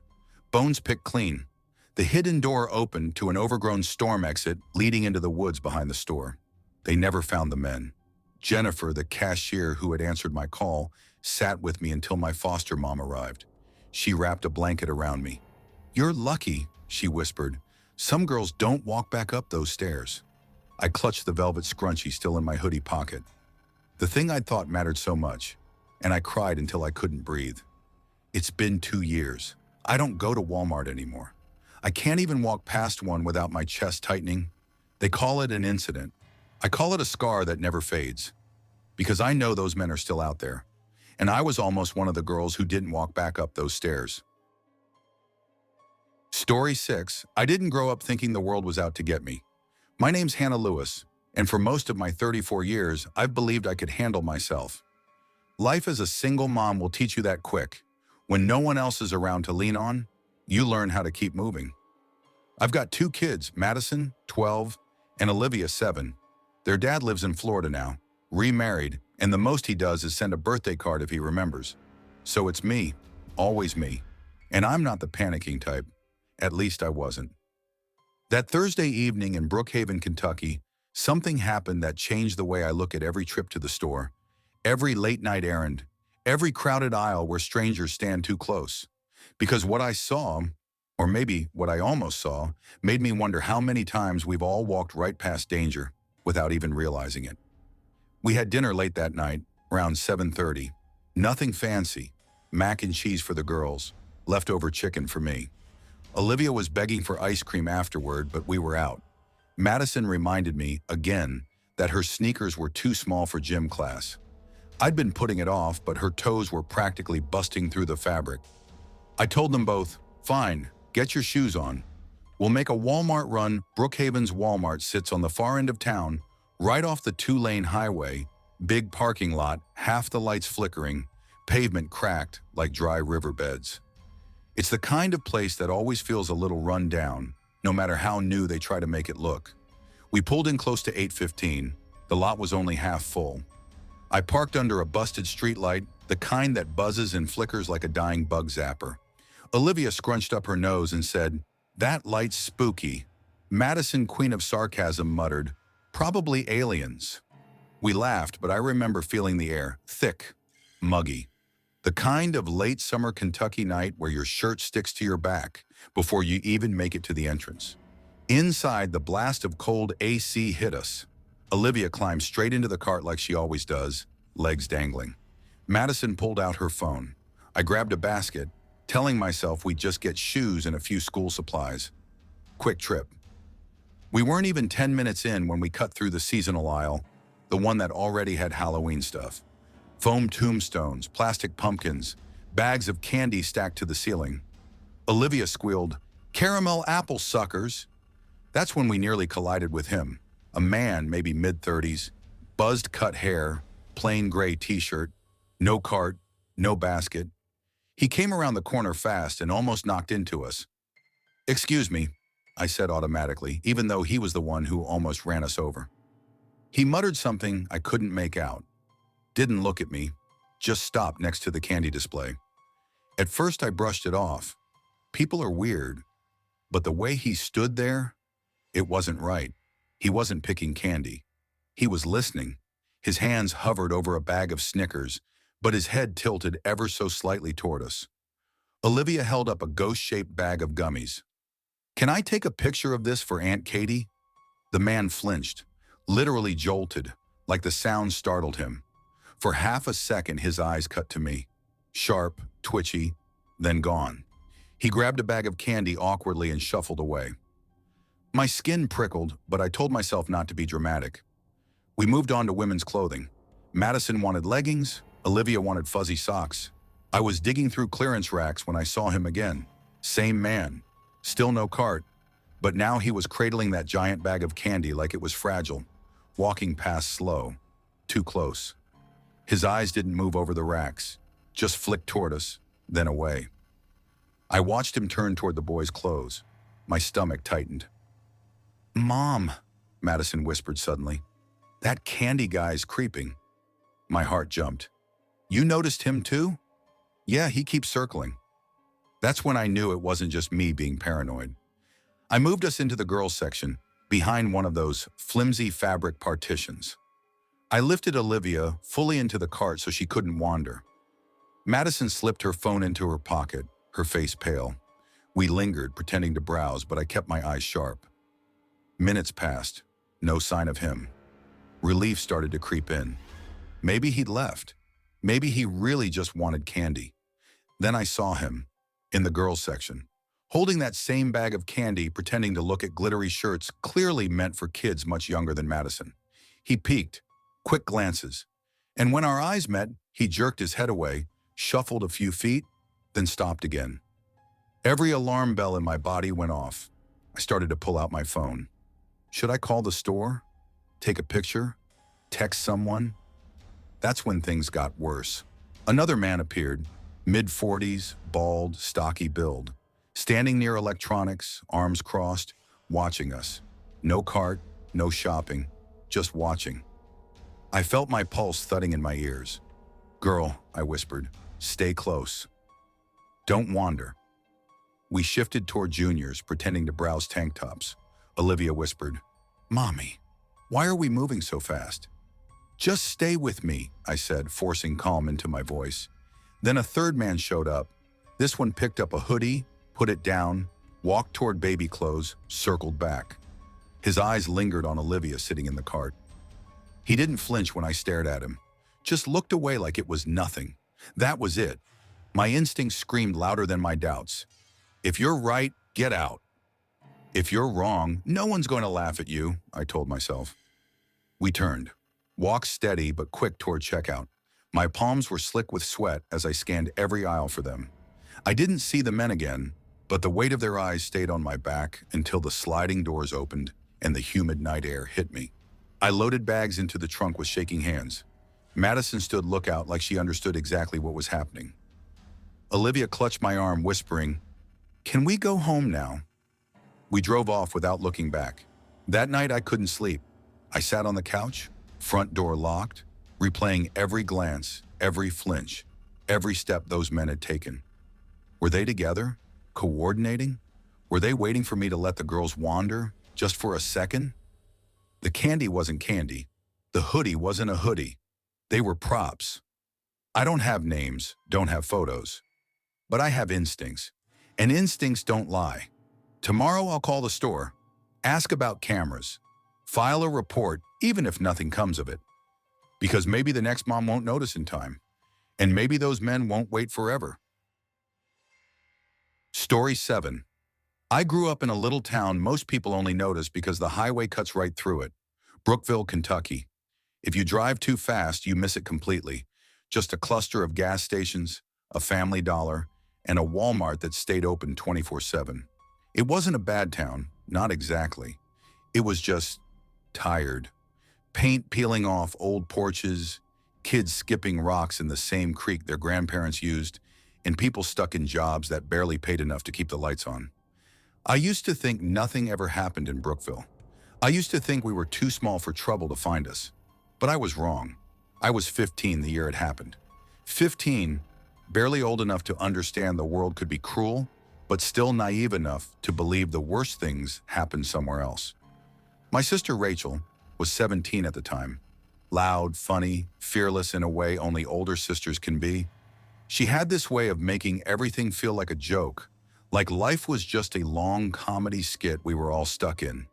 Bones picked clean. The hidden door opened to an overgrown storm exit leading into the woods behind the store. They never found the men. Jennifer, the cashier who had answered my call, sat with me until my foster mom arrived. She wrapped a blanket around me. "You're lucky," she whispered. "Some girls don't walk back up those stairs." I clutched the velvet scrunchie still in my hoodie pocket. The thing I'd thought mattered so much, and I cried until I couldn't breathe. It's been 2 years. I don't go to Walmart anymore. I can't even walk past one without my chest tightening. They call it an incident. I call it a scar that never fades. Because I know those men are still out there. And I was almost one of the girls who didn't walk back up those stairs. Story 6. I didn't grow up thinking the world was out to get me. My name's Hannah Lewis, and for most of my 34 years, I've believed I could handle myself. Life as a single mom will teach you that quick. When no one else is around to lean on, you learn how to keep moving. I've got 2 kids, Madison, 12, and Olivia, 7. Their dad lives in Florida now, remarried, and the most he does is send a birthday card if he remembers. So it's me, always me. And I'm not the panicking type. At least I wasn't. That Thursday evening in Brookhaven, Kentucky, something happened that changed the way I look at every trip to the store, every late-night errand, every crowded aisle where strangers stand too close. Because what I saw, or maybe what I almost saw, made me wonder how many times we've all walked right past danger without even realizing it. We had dinner late that night, around 7:30. Nothing fancy. Mac and cheese for the girls, leftover chicken for me. Olivia was begging for ice cream afterward, but we were out. Madison reminded me, again, that her sneakers were too small for gym class. I'd been putting it off, but her toes were practically busting through the fabric. I told them both, "Fine, get your shoes on. We'll make a Walmart run." Brookhaven's Walmart sits on the far end of town, right off the 2-lane highway, big parking lot, half the lights flickering, pavement cracked like dry riverbeds. It's the kind of place that always feels a little run down, no matter how new they try to make it look. We pulled in close to 8:15. The lot was only half full. I parked under a busted streetlight, the kind that buzzes and flickers like a dying bug zapper. Olivia scrunched up her nose and said, "That light's spooky." Madison, queen of sarcasm, muttered, "Probably aliens." We laughed, but I remember feeling the air, thick, muggy. The kind of late summer Kentucky night where your shirt sticks to your back before you even make it to the entrance. Inside, the blast of cold AC hit us. Olivia climbed straight into the cart like she always does, legs dangling. Madison pulled out her phone. I grabbed a basket, telling myself we'd just get shoes and a few school supplies. Quick trip. We weren't even 10 minutes in when we cut through the seasonal aisle, the one that already had Halloween stuff. Foam tombstones, plastic pumpkins, bags of candy stacked to the ceiling. Olivia squealed, "Caramel apple suckers." That's when we nearly collided with him. A man, maybe mid-30s, buzzed cut hair, plain gray t-shirt, no cart, no basket. He came around the corner fast and almost knocked into us. "Excuse me," I said automatically, even though he was the one who almost ran us over. He muttered something I couldn't make out. Didn't look at me, just stopped next to the candy display. At first I brushed it off. People are weird, but the way he stood there, it wasn't right. He wasn't picking candy. He was listening. His hands hovered over a bag of Snickers, but his head tilted ever so slightly toward us. Olivia held up a ghost-shaped bag of gummies. "Can I take a picture of this for Aunt Katie?" The man flinched, literally jolted, like the sound startled him. For half a second, his eyes cut to me. Sharp, twitchy, then gone. He grabbed a bag of candy awkwardly and shuffled away. My skin prickled, but I told myself not to be dramatic. We moved on to women's clothing. Madison wanted leggings, Olivia wanted fuzzy socks. I was digging through clearance racks when I saw him again. Same man. Still no cart, but now he was cradling that giant bag of candy like it was fragile, walking past slow, too close. His eyes didn't move over the racks, just flicked toward us, then away. I watched him turn toward the boys' clothes. My stomach tightened. "Mom," Madison whispered suddenly, "that candy guy's creeping." My heart jumped. "You noticed him too?" "Yeah, he keeps circling." That's when I knew it wasn't just me being paranoid. I moved us into the girls' section, behind one of those flimsy fabric partitions. I lifted Olivia fully into the cart so she couldn't wander. Madison slipped her phone into her pocket, her face pale. We lingered, pretending to browse, but I kept my eyes sharp. Minutes passed, no sign of him. Relief started to creep in. Maybe he'd left. Maybe he really just wanted candy. Then I saw him, in the girls' section, holding that same bag of candy, pretending to look at glittery shirts clearly meant for kids much younger than Madison. He peeked, quick glances, and when our eyes met, he jerked his head away, shuffled a few feet, then stopped again. Every alarm bell in my body went off. I started to pull out my phone. Should I call the store? Take a picture? Text someone? That's when things got worse. Another man appeared, mid-40s, bald, stocky build, standing near electronics, arms crossed, watching us. No cart, no shopping, just watching. I felt my pulse thudding in my ears. "Girl," I whispered, "stay close. Don't wander." We shifted toward juniors, pretending to browse tank tops. Olivia whispered, "Mommy, why are we moving so fast?" "Just stay with me," I said, forcing calm into my voice. Then a third man showed up. This one picked up a hoodie, put it down, walked toward baby clothes, circled back. His eyes lingered on Olivia sitting in the cart. He didn't flinch when I stared at him, just looked away like it was nothing. That was it. My instincts screamed louder than my doubts. If you're right, get out. If you're wrong, no one's going to laugh at you, I told myself. We turned, walked steady but quick toward checkout. My palms were slick with sweat as I scanned every aisle for them. I didn't see the men again, but the weight of their eyes stayed on my back until the sliding doors opened and the humid night air hit me. I loaded bags into the trunk with shaking hands. Madison stood lookout like she understood exactly what was happening. Olivia clutched my arm, whispering, "Can we go home now?" We drove off without looking back. That night I couldn't sleep. I sat on the couch, front door locked, replaying every glance, every flinch, every step those men had taken. Were they together? Coordinating? Were they waiting for me to let the girls wander, just for a second? The candy wasn't candy. The hoodie wasn't a hoodie. They were props. I don't have names, don't have photos. But I have instincts. And instincts don't lie. Tomorrow I'll call the store, ask about cameras, file a report, even if nothing comes of it. Because maybe the next mom won't notice in time. And maybe those men won't wait forever. Story 7. I grew up in a little town most people only notice because the highway cuts right through it. Brookville, Kentucky. If you drive too fast, you miss it completely. Just a cluster of gas stations, a Family Dollar, and a Walmart that stayed open 24/7. It wasn't a bad town, not exactly. It was just tired. Paint peeling off old porches, kids skipping rocks in the same creek their grandparents used, and people stuck in jobs that barely paid enough to keep the lights on. I used to think nothing ever happened in Brookville. I used to think we were too small for trouble to find us. But I was wrong. I was 15 the year it happened. 15, barely old enough to understand the world could be cruel, but still naive enough to believe the worst things happened somewhere else. My sister Rachel was 17 at the time. Loud, funny, fearless in a way only older sisters can be. She had this way of making everything feel like a joke, like life was just a long comedy skit we were all stuck in.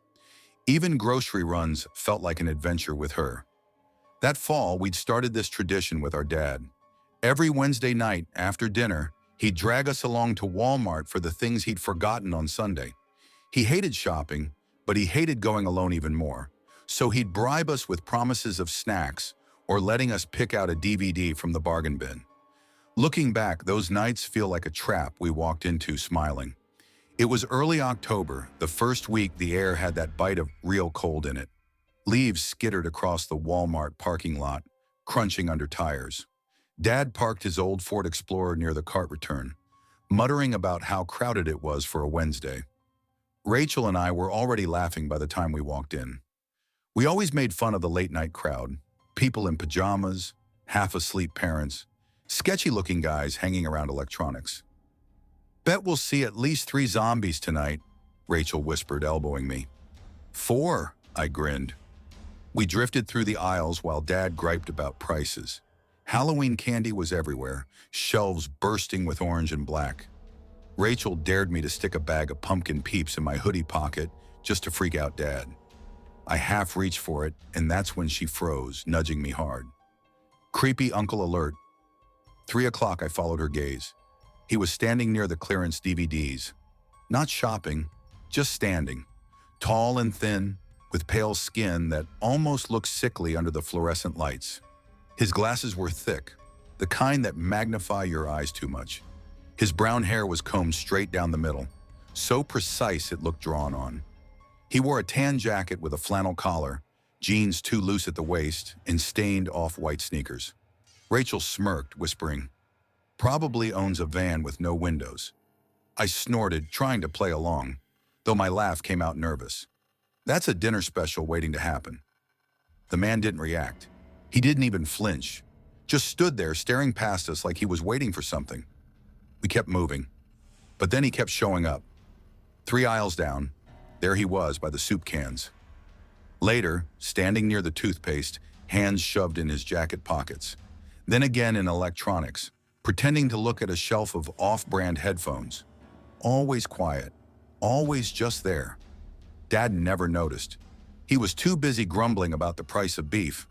Even grocery runs felt like an adventure with her. That fall, we'd started this tradition with our dad. Every Wednesday night after dinner, he'd drag us along to Walmart for the things he'd forgotten on Sunday. He hated shopping, but he hated going alone even more. So he'd bribe us with promises of snacks or letting us pick out a DVD from the bargain bin. Looking back, those nights feel like a trap we walked into smiling. It was early October, the first week the air had that bite of real cold in it. Leaves skittered across the Walmart parking lot, crunching under tires. Dad parked his old Ford Explorer near the cart return, muttering about how crowded it was for a Wednesday. Rachel and I were already laughing by the time we walked in. We always made fun of the late-night crowd, people in pajamas, half-asleep parents, sketchy-looking guys hanging around electronics. "Bet we'll see at least 3 zombies tonight," Rachel whispered, elbowing me. "4," I grinned. We drifted through the aisles while Dad griped about prices. Halloween candy was everywhere, shelves bursting with orange and black. Rachel dared me to stick a bag of pumpkin peeps in my hoodie pocket just to freak out Dad. I half reached for it, and that's when she froze, nudging me hard. Creepy uncle alert. 3 o'clock, I followed her gaze. He was standing near the clearance DVDs. Not shopping, just standing. Tall and thin, with pale skin that almost looked sickly under the fluorescent lights. His glasses were thick, the kind that magnify your eyes too much. His brown hair was combed straight down the middle, so precise it looked drawn on. He wore a tan jacket with a flannel collar, jeans too loose at the waist, and stained off-white sneakers. Rachel smirked, whispering, "Probably owns a van with no windows." I snorted, trying to play along, though my laugh came out nervous. "That's a dinner special waiting to happen." The man didn't react. He didn't even flinch, just stood there staring past us like he was waiting for something. We kept moving, but then he kept showing up. 3 aisles down, there he was by the soup cans. Later, standing near the toothpaste, hands shoved in his jacket pockets. Then again in electronics, pretending to look at a shelf of off-brand headphones. Always quiet, always just there. Dad never noticed. He was too busy grumbling about the price of beef.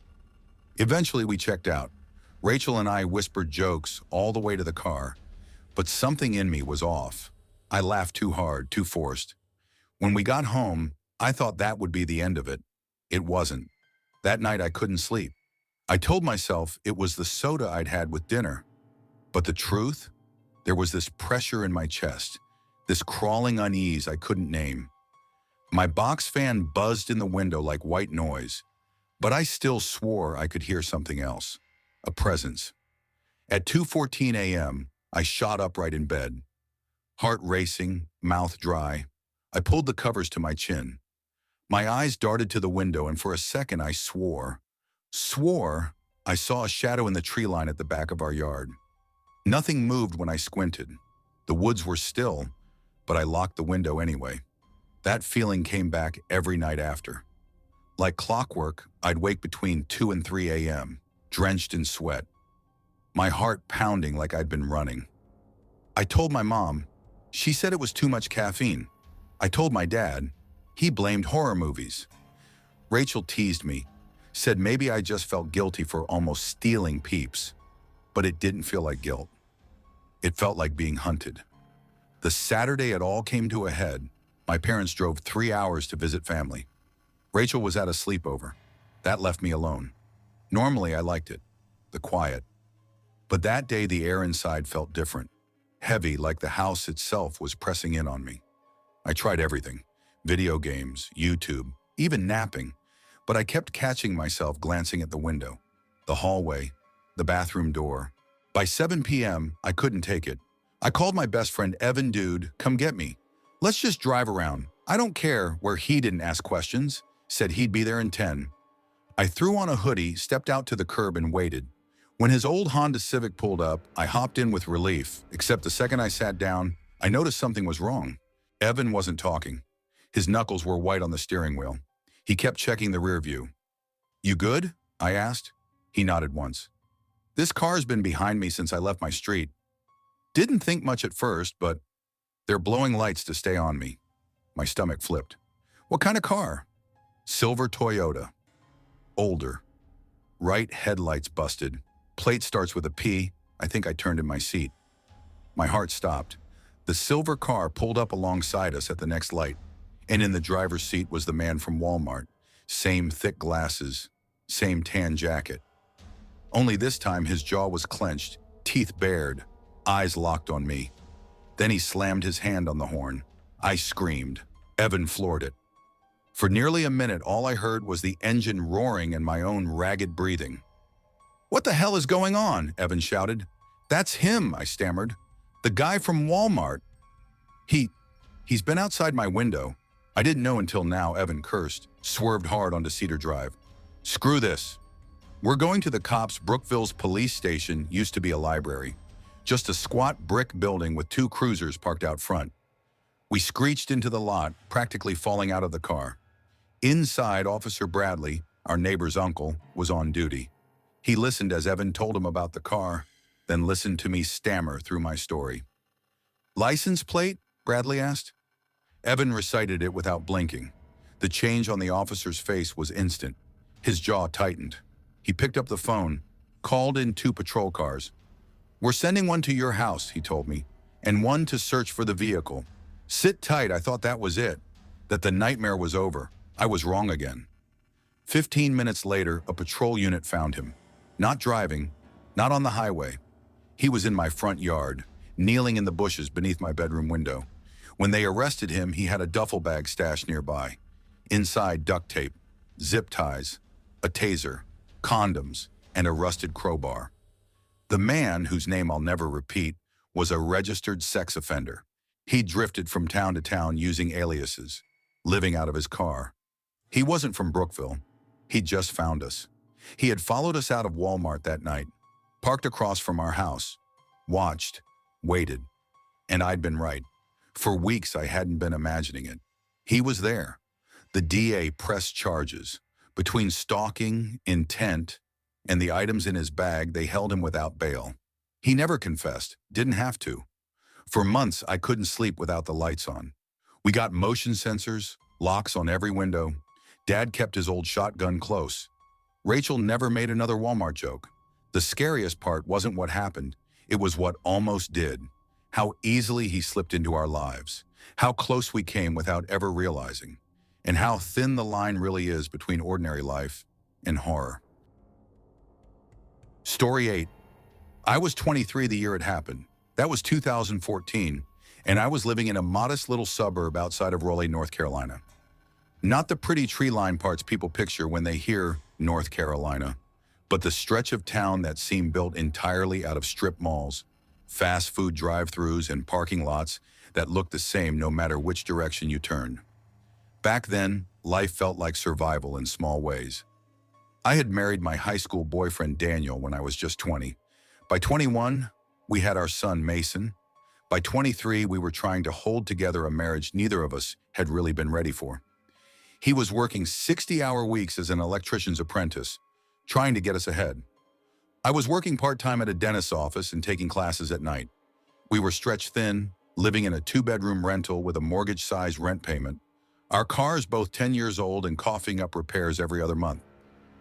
Eventually we checked out. Rachel and I whispered jokes all the way to the car, but something in me was off. I laughed too hard, too forced. When we got home, I thought that would be the end of it. It wasn't. That night I couldn't sleep. I told myself it was the soda I'd had with dinner. But the truth? There was this pressure in my chest, this crawling unease I couldn't name. My box fan buzzed in the window like white noise, but I still swore I could hear something else, a presence. At 2:14 a.m., I shot upright in bed, heart racing, mouth dry. I pulled the covers to my chin. My eyes darted to the window, and for a second I swore I saw a shadow in the tree line at the back of our yard. Nothing moved when I squinted. The woods were still, but I locked the window anyway. That feeling came back every night after. Like clockwork, I'd wake between 2 and 3 a.m., drenched in sweat, my heart pounding like I'd been running. I told my mom. She said it was too much caffeine. I told my dad. He blamed horror movies. Rachel teased me, said maybe I just felt guilty for almost stealing Peeps. But it didn't feel like guilt. It felt like being hunted. The Saturday it all came to a head, my parents drove 3 hours to visit family. Rachel was at a sleepover. That left me alone. Normally I liked it, the quiet. But that day the air inside felt different, heavy, like the house itself was pressing in on me. I tried everything, video games, YouTube, even napping, but I kept catching myself glancing at the window, the hallway, the bathroom door. By 7 p.m., I couldn't take it. I called my best friend, Evan. Dude, come get me. Let's just drive around. I don't care where he didn't ask questions, said he'd be there in 10. I threw on a hoodie, stepped out to the curb and waited. When his old Honda Civic pulled up, I hopped in with relief, except the second I sat down, I noticed something was wrong. Evan wasn't talking. His knuckles were white on the steering wheel. He kept checking the rear view. You good? I asked. He nodded once. This car's been behind me since I left my street. Didn't think much at first, but they're blowing lights to stay on me. My stomach flipped. What kind of car? Silver Toyota. Older. Right headlights busted. Plate starts with a P. I think I turned in my seat. My heart stopped. The silver car pulled up alongside us at the next light, and in the driver's seat was the man from Walmart. Same thick glasses, same tan jacket. Only this time his jaw was clenched, teeth bared, eyes locked on me. Then he slammed his hand on the horn. I screamed. Evan floored it. For nearly a minute, all I heard was the engine roaring and my own ragged breathing. What the hell is going on? Evan shouted. That's him, I stammered. The guy from Walmart. He's been outside my window. I didn't know until now, Evan cursed, swerved hard onto Cedar Drive. Screw this. We're going to the cops. Brookville's police station used to be a library. Just a squat brick building with 2 cruisers parked out front. We screeched into the lot, practically falling out of the car. Inside, Officer Bradley, our neighbor's uncle, was on duty. He listened as Evan told him about the car, then listened to me stammer through my story. License plate? Bradley asked. Evan recited it without blinking. The change on the officer's face was instant. His jaw tightened. He picked up the phone, called in 2 patrol cars. We're sending one to your house, he told me, and one to search for the vehicle. Sit tight. I thought that was it, that the nightmare was over. I was wrong again. 15 minutes later, a patrol unit found him. Not driving, not on the highway. He was in my front yard, kneeling in the bushes beneath my bedroom window. When they arrested him, he had a duffel bag stashed nearby. Inside, duct tape, zip ties, a taser, condoms, and a rusted crowbar. The man, whose name I'll never repeat, was a registered sex offender. He drifted from town to town using aliases, living out of his car. He wasn't from Brookville. He'd just found us. He had followed us out of Walmart that night, parked across from our house, watched, waited, and I'd been right. For weeks I hadn't been imagining it. He was there. The DA pressed charges. Between stalking, intent, and the items in his bag, they held him without bail. He never confessed, didn't have to. For months, I couldn't sleep without the lights on. We got motion sensors, locks on every window. Dad kept his old shotgun close. Rachel never made another Walmart joke. The scariest part wasn't what happened. It was what almost did. How easily he slipped into our lives. How close we came without ever realizing. And how thin the line really is between ordinary life and horror. Story 8. I was 23 the year it happened. That was 2014, and I was living in a modest little suburb outside of Raleigh, North Carolina. Not the pretty tree-lined parts people picture when they hear North Carolina, but the stretch of town that seemed built entirely out of strip malls, fast food drive-thrus and parking lots that looked the same no matter which direction you turned. Back then, life felt like survival in small ways. I had married my high school boyfriend Daniel when I was just 20. By 21, we had our son Mason. By 23, we were trying to hold together a marriage neither of us had really been ready for. He was working 60-hour weeks as an electrician's apprentice, trying to get us ahead. I was working part-time at a dentist's office and taking classes at night. We were stretched thin, living in a 2-bedroom rental with a mortgage-sized rent payment. Our cars both 10 years old and coughing up repairs every other month.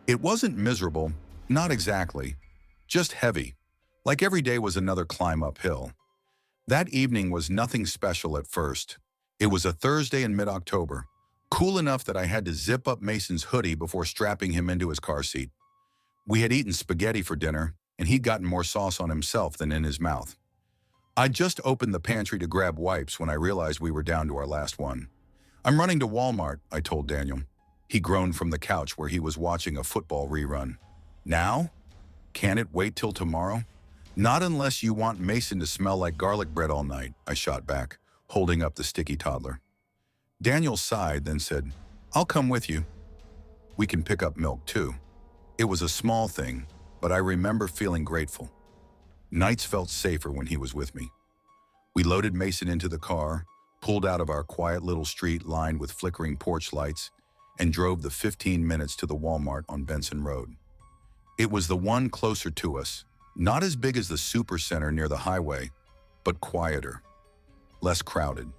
It wasn't miserable, not exactly, just heavy, like every day was another climb uphill. That evening was nothing special at first. It was a Thursday in mid-October, cool enough that I had to zip up Mason's hoodie before strapping him into his car seat. We had eaten spaghetti for dinner, and he'd gotten more sauce on himself than in his mouth. I'd just opened the pantry to grab wipes when I realized we were down to our last one. "I'm running to Walmart," I told Daniel. He groaned from the couch where he was watching a football rerun. "Now? Can't it wait till tomorrow?" "Not unless you want Mason to smell like garlic bread all night," I shot back, holding up the sticky toddler. Daniel sighed, then said, "I'll come with you. We can pick up milk too." It was a small thing, but I remember feeling grateful. Nights felt safer when he was with me. We loaded Mason into the car, pulled out of our quiet little street lined with flickering porch lights, and drove the 15 minutes to the Walmart on Benson Road. It was the one closer to us, not as big as the supercenter near the highway, but quieter, less crowded.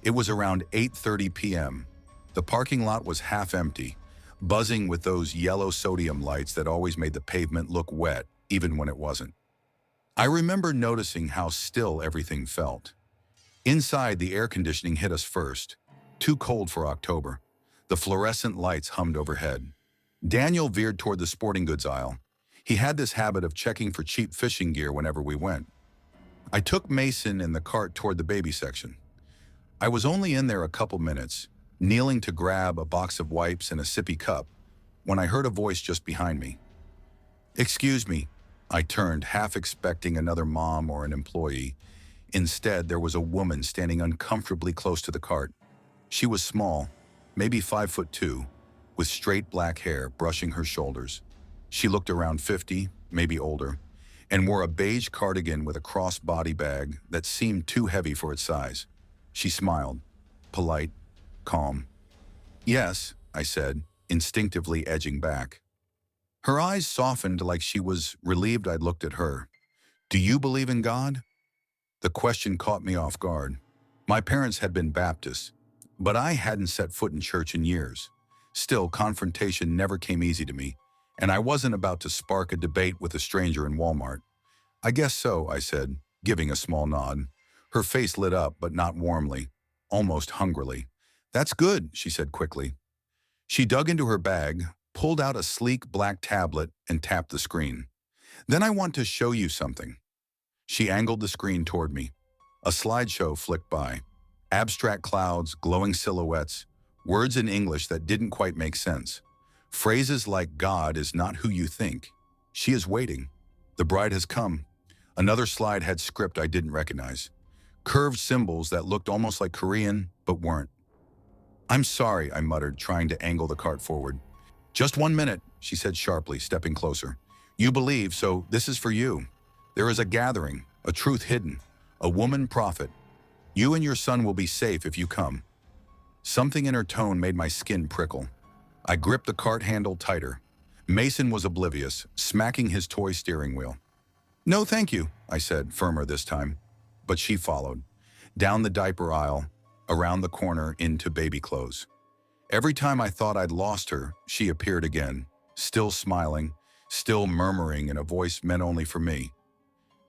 It was around 8:30 p.m. The parking lot was half empty, buzzing with those yellow sodium lights that always made the pavement look wet, even when it wasn't. I remember noticing how still everything felt. Inside, the air conditioning hit us first, too cold for October. The fluorescent lights hummed overhead. Daniel veered toward the sporting goods aisle. He had this habit of checking for cheap fishing gear whenever we went. I took Mason in the cart toward the baby section. I was only in there a couple minutes, kneeling to grab a box of wipes and a sippy cup, when I heard a voice just behind me. "Excuse me." I turned, half expecting another mom or an employee. Instead, there was a woman standing uncomfortably close to the cart. She was small, maybe 5'2", with straight black hair brushing her shoulders. She looked around 50, maybe older, and wore a beige cardigan with a cross-body bag that seemed too heavy for its size. She smiled, polite, calm. "Yes," I said, instinctively edging back. Her eyes softened like she was relieved I'd looked at her. "Do you believe in God?" The question caught me off guard. My parents had been Baptists, but I hadn't set foot in church in years. Still, confrontation never came easy to me, and I wasn't about to spark a debate with a stranger in Walmart. "I guess so," I said, giving a small nod. Her face lit up, but not warmly, almost hungrily. "That's good," she said quickly. She dug into her bag, pulled out a sleek black tablet, and tapped the screen. "Then I want to show you something." She angled the screen toward me. A slideshow flicked by. Abstract clouds, glowing silhouettes, words in English that didn't quite make sense. Phrases like "God is not who you think," "She is waiting," "The bride has come." Another slide had script I didn't recognize. Curved symbols that looked almost like Korean, but weren't. "I'm sorry," I muttered, trying to angle the cart forward. "Just 1 minute," she said sharply, stepping closer. "You believe, so this is for you. There is a gathering, a truth hidden, a woman prophet. You and your son will be safe if you come." Something in her tone made my skin prickle. I gripped the cart handle tighter. Mason was oblivious, smacking his toy steering wheel. "No, thank you," I said, firmer this time. But she followed, down the diaper aisle, around the corner, into baby clothes. Every time I thought I'd lost her, she appeared again, still smiling, still murmuring in a voice meant only for me.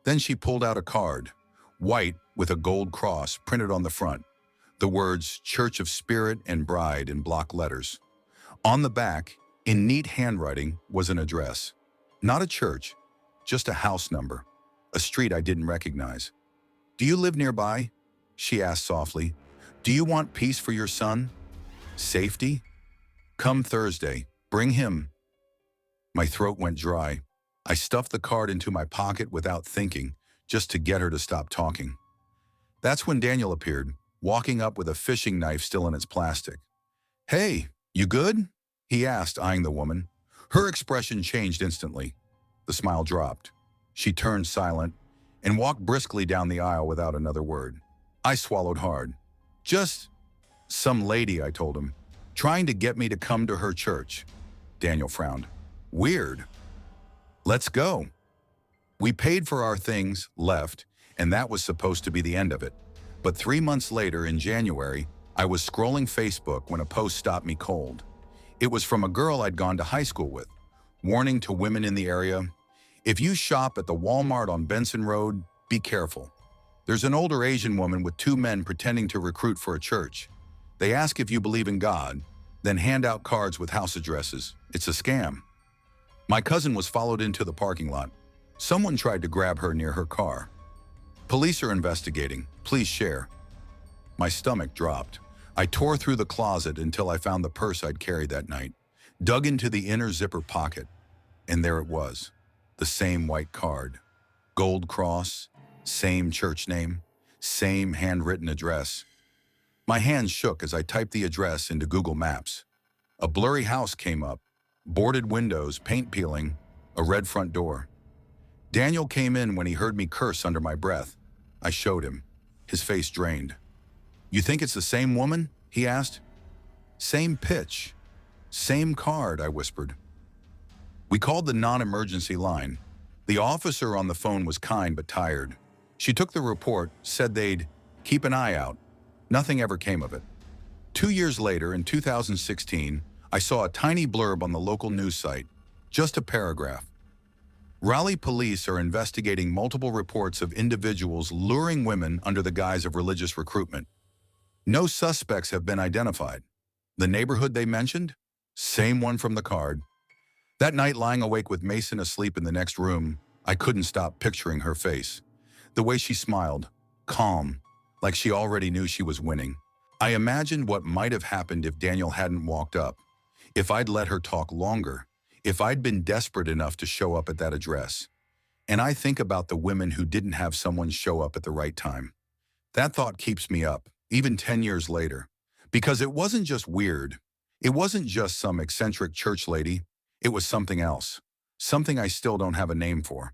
Then she pulled out a card, white with a gold cross printed on the front, the words "Church of Spirit and Bride" in block letters. On the back, in neat handwriting, was an address. Not a church, just a house number, a street I didn't recognize. "Do you live nearby?" she asked softly. "Do you want peace for your son? Safety? Come Thursday, bring him." My throat went dry. I stuffed the card into my pocket without thinking, just to get her to stop talking. That's when Daniel appeared, walking up with a fishing knife still in its plastic. "Hey, you good?" he asked, eyeing the woman. Her expression changed instantly. The smile dropped. She turned silent and walked briskly down the aisle without another word. I swallowed hard. "Just some lady," I told him, "trying to get me to come to her church." Daniel frowned. "Weird. Let's go." We paid for our things, left, and that was supposed to be the end of it. But 3 months later, in January, I was scrolling Facebook when a post stopped me cold. It was from a girl I'd gone to high school with. Warning to women in the area: if you shop at the Walmart on Benson Road, be careful. There's an older Asian woman with 2 men pretending to recruit for a church. They ask if you believe in God, then hand out cards with house addresses. It's a scam. My cousin was followed into the parking lot. Someone tried to grab her near her car. Police are investigating. Please share. My stomach dropped. I tore through the closet until I found the purse I'd carried that night, dug into the inner zipper pocket, and there it was. The same white card. Gold cross, same church name, same handwritten address. My hands shook as I typed the address into Google Maps. A blurry house came up, boarded windows, paint peeling, a red front door. Daniel came in when he heard me curse under my breath. I showed him. His face drained. "You think it's the same woman?" he asked. "Same pitch. Same card," I whispered. We called the non-emergency line. The officer on the phone was kind but tired. She took the report, said they'd keep an eye out. Nothing ever came of it. 2 years later, in 2016, I saw a tiny blurb on the local news site. Just a paragraph. Raleigh police are investigating multiple reports of individuals luring women under the guise of religious recruitment. No suspects have been identified. The neighborhood they mentioned? Same one from the card. That night, lying awake with Mason asleep in the next room, I couldn't stop picturing her face. The way she smiled, calm, like she already knew she was winning. I imagined what might have happened if Daniel hadn't walked up, if I'd let her talk longer, if I'd been desperate enough to show up at that address. And I think about the women who didn't have someone show up at the right time. That thought keeps me up, even 10 years later. Because it wasn't just weird. It wasn't just some eccentric church lady. It was something else. Something I still don't have a name for.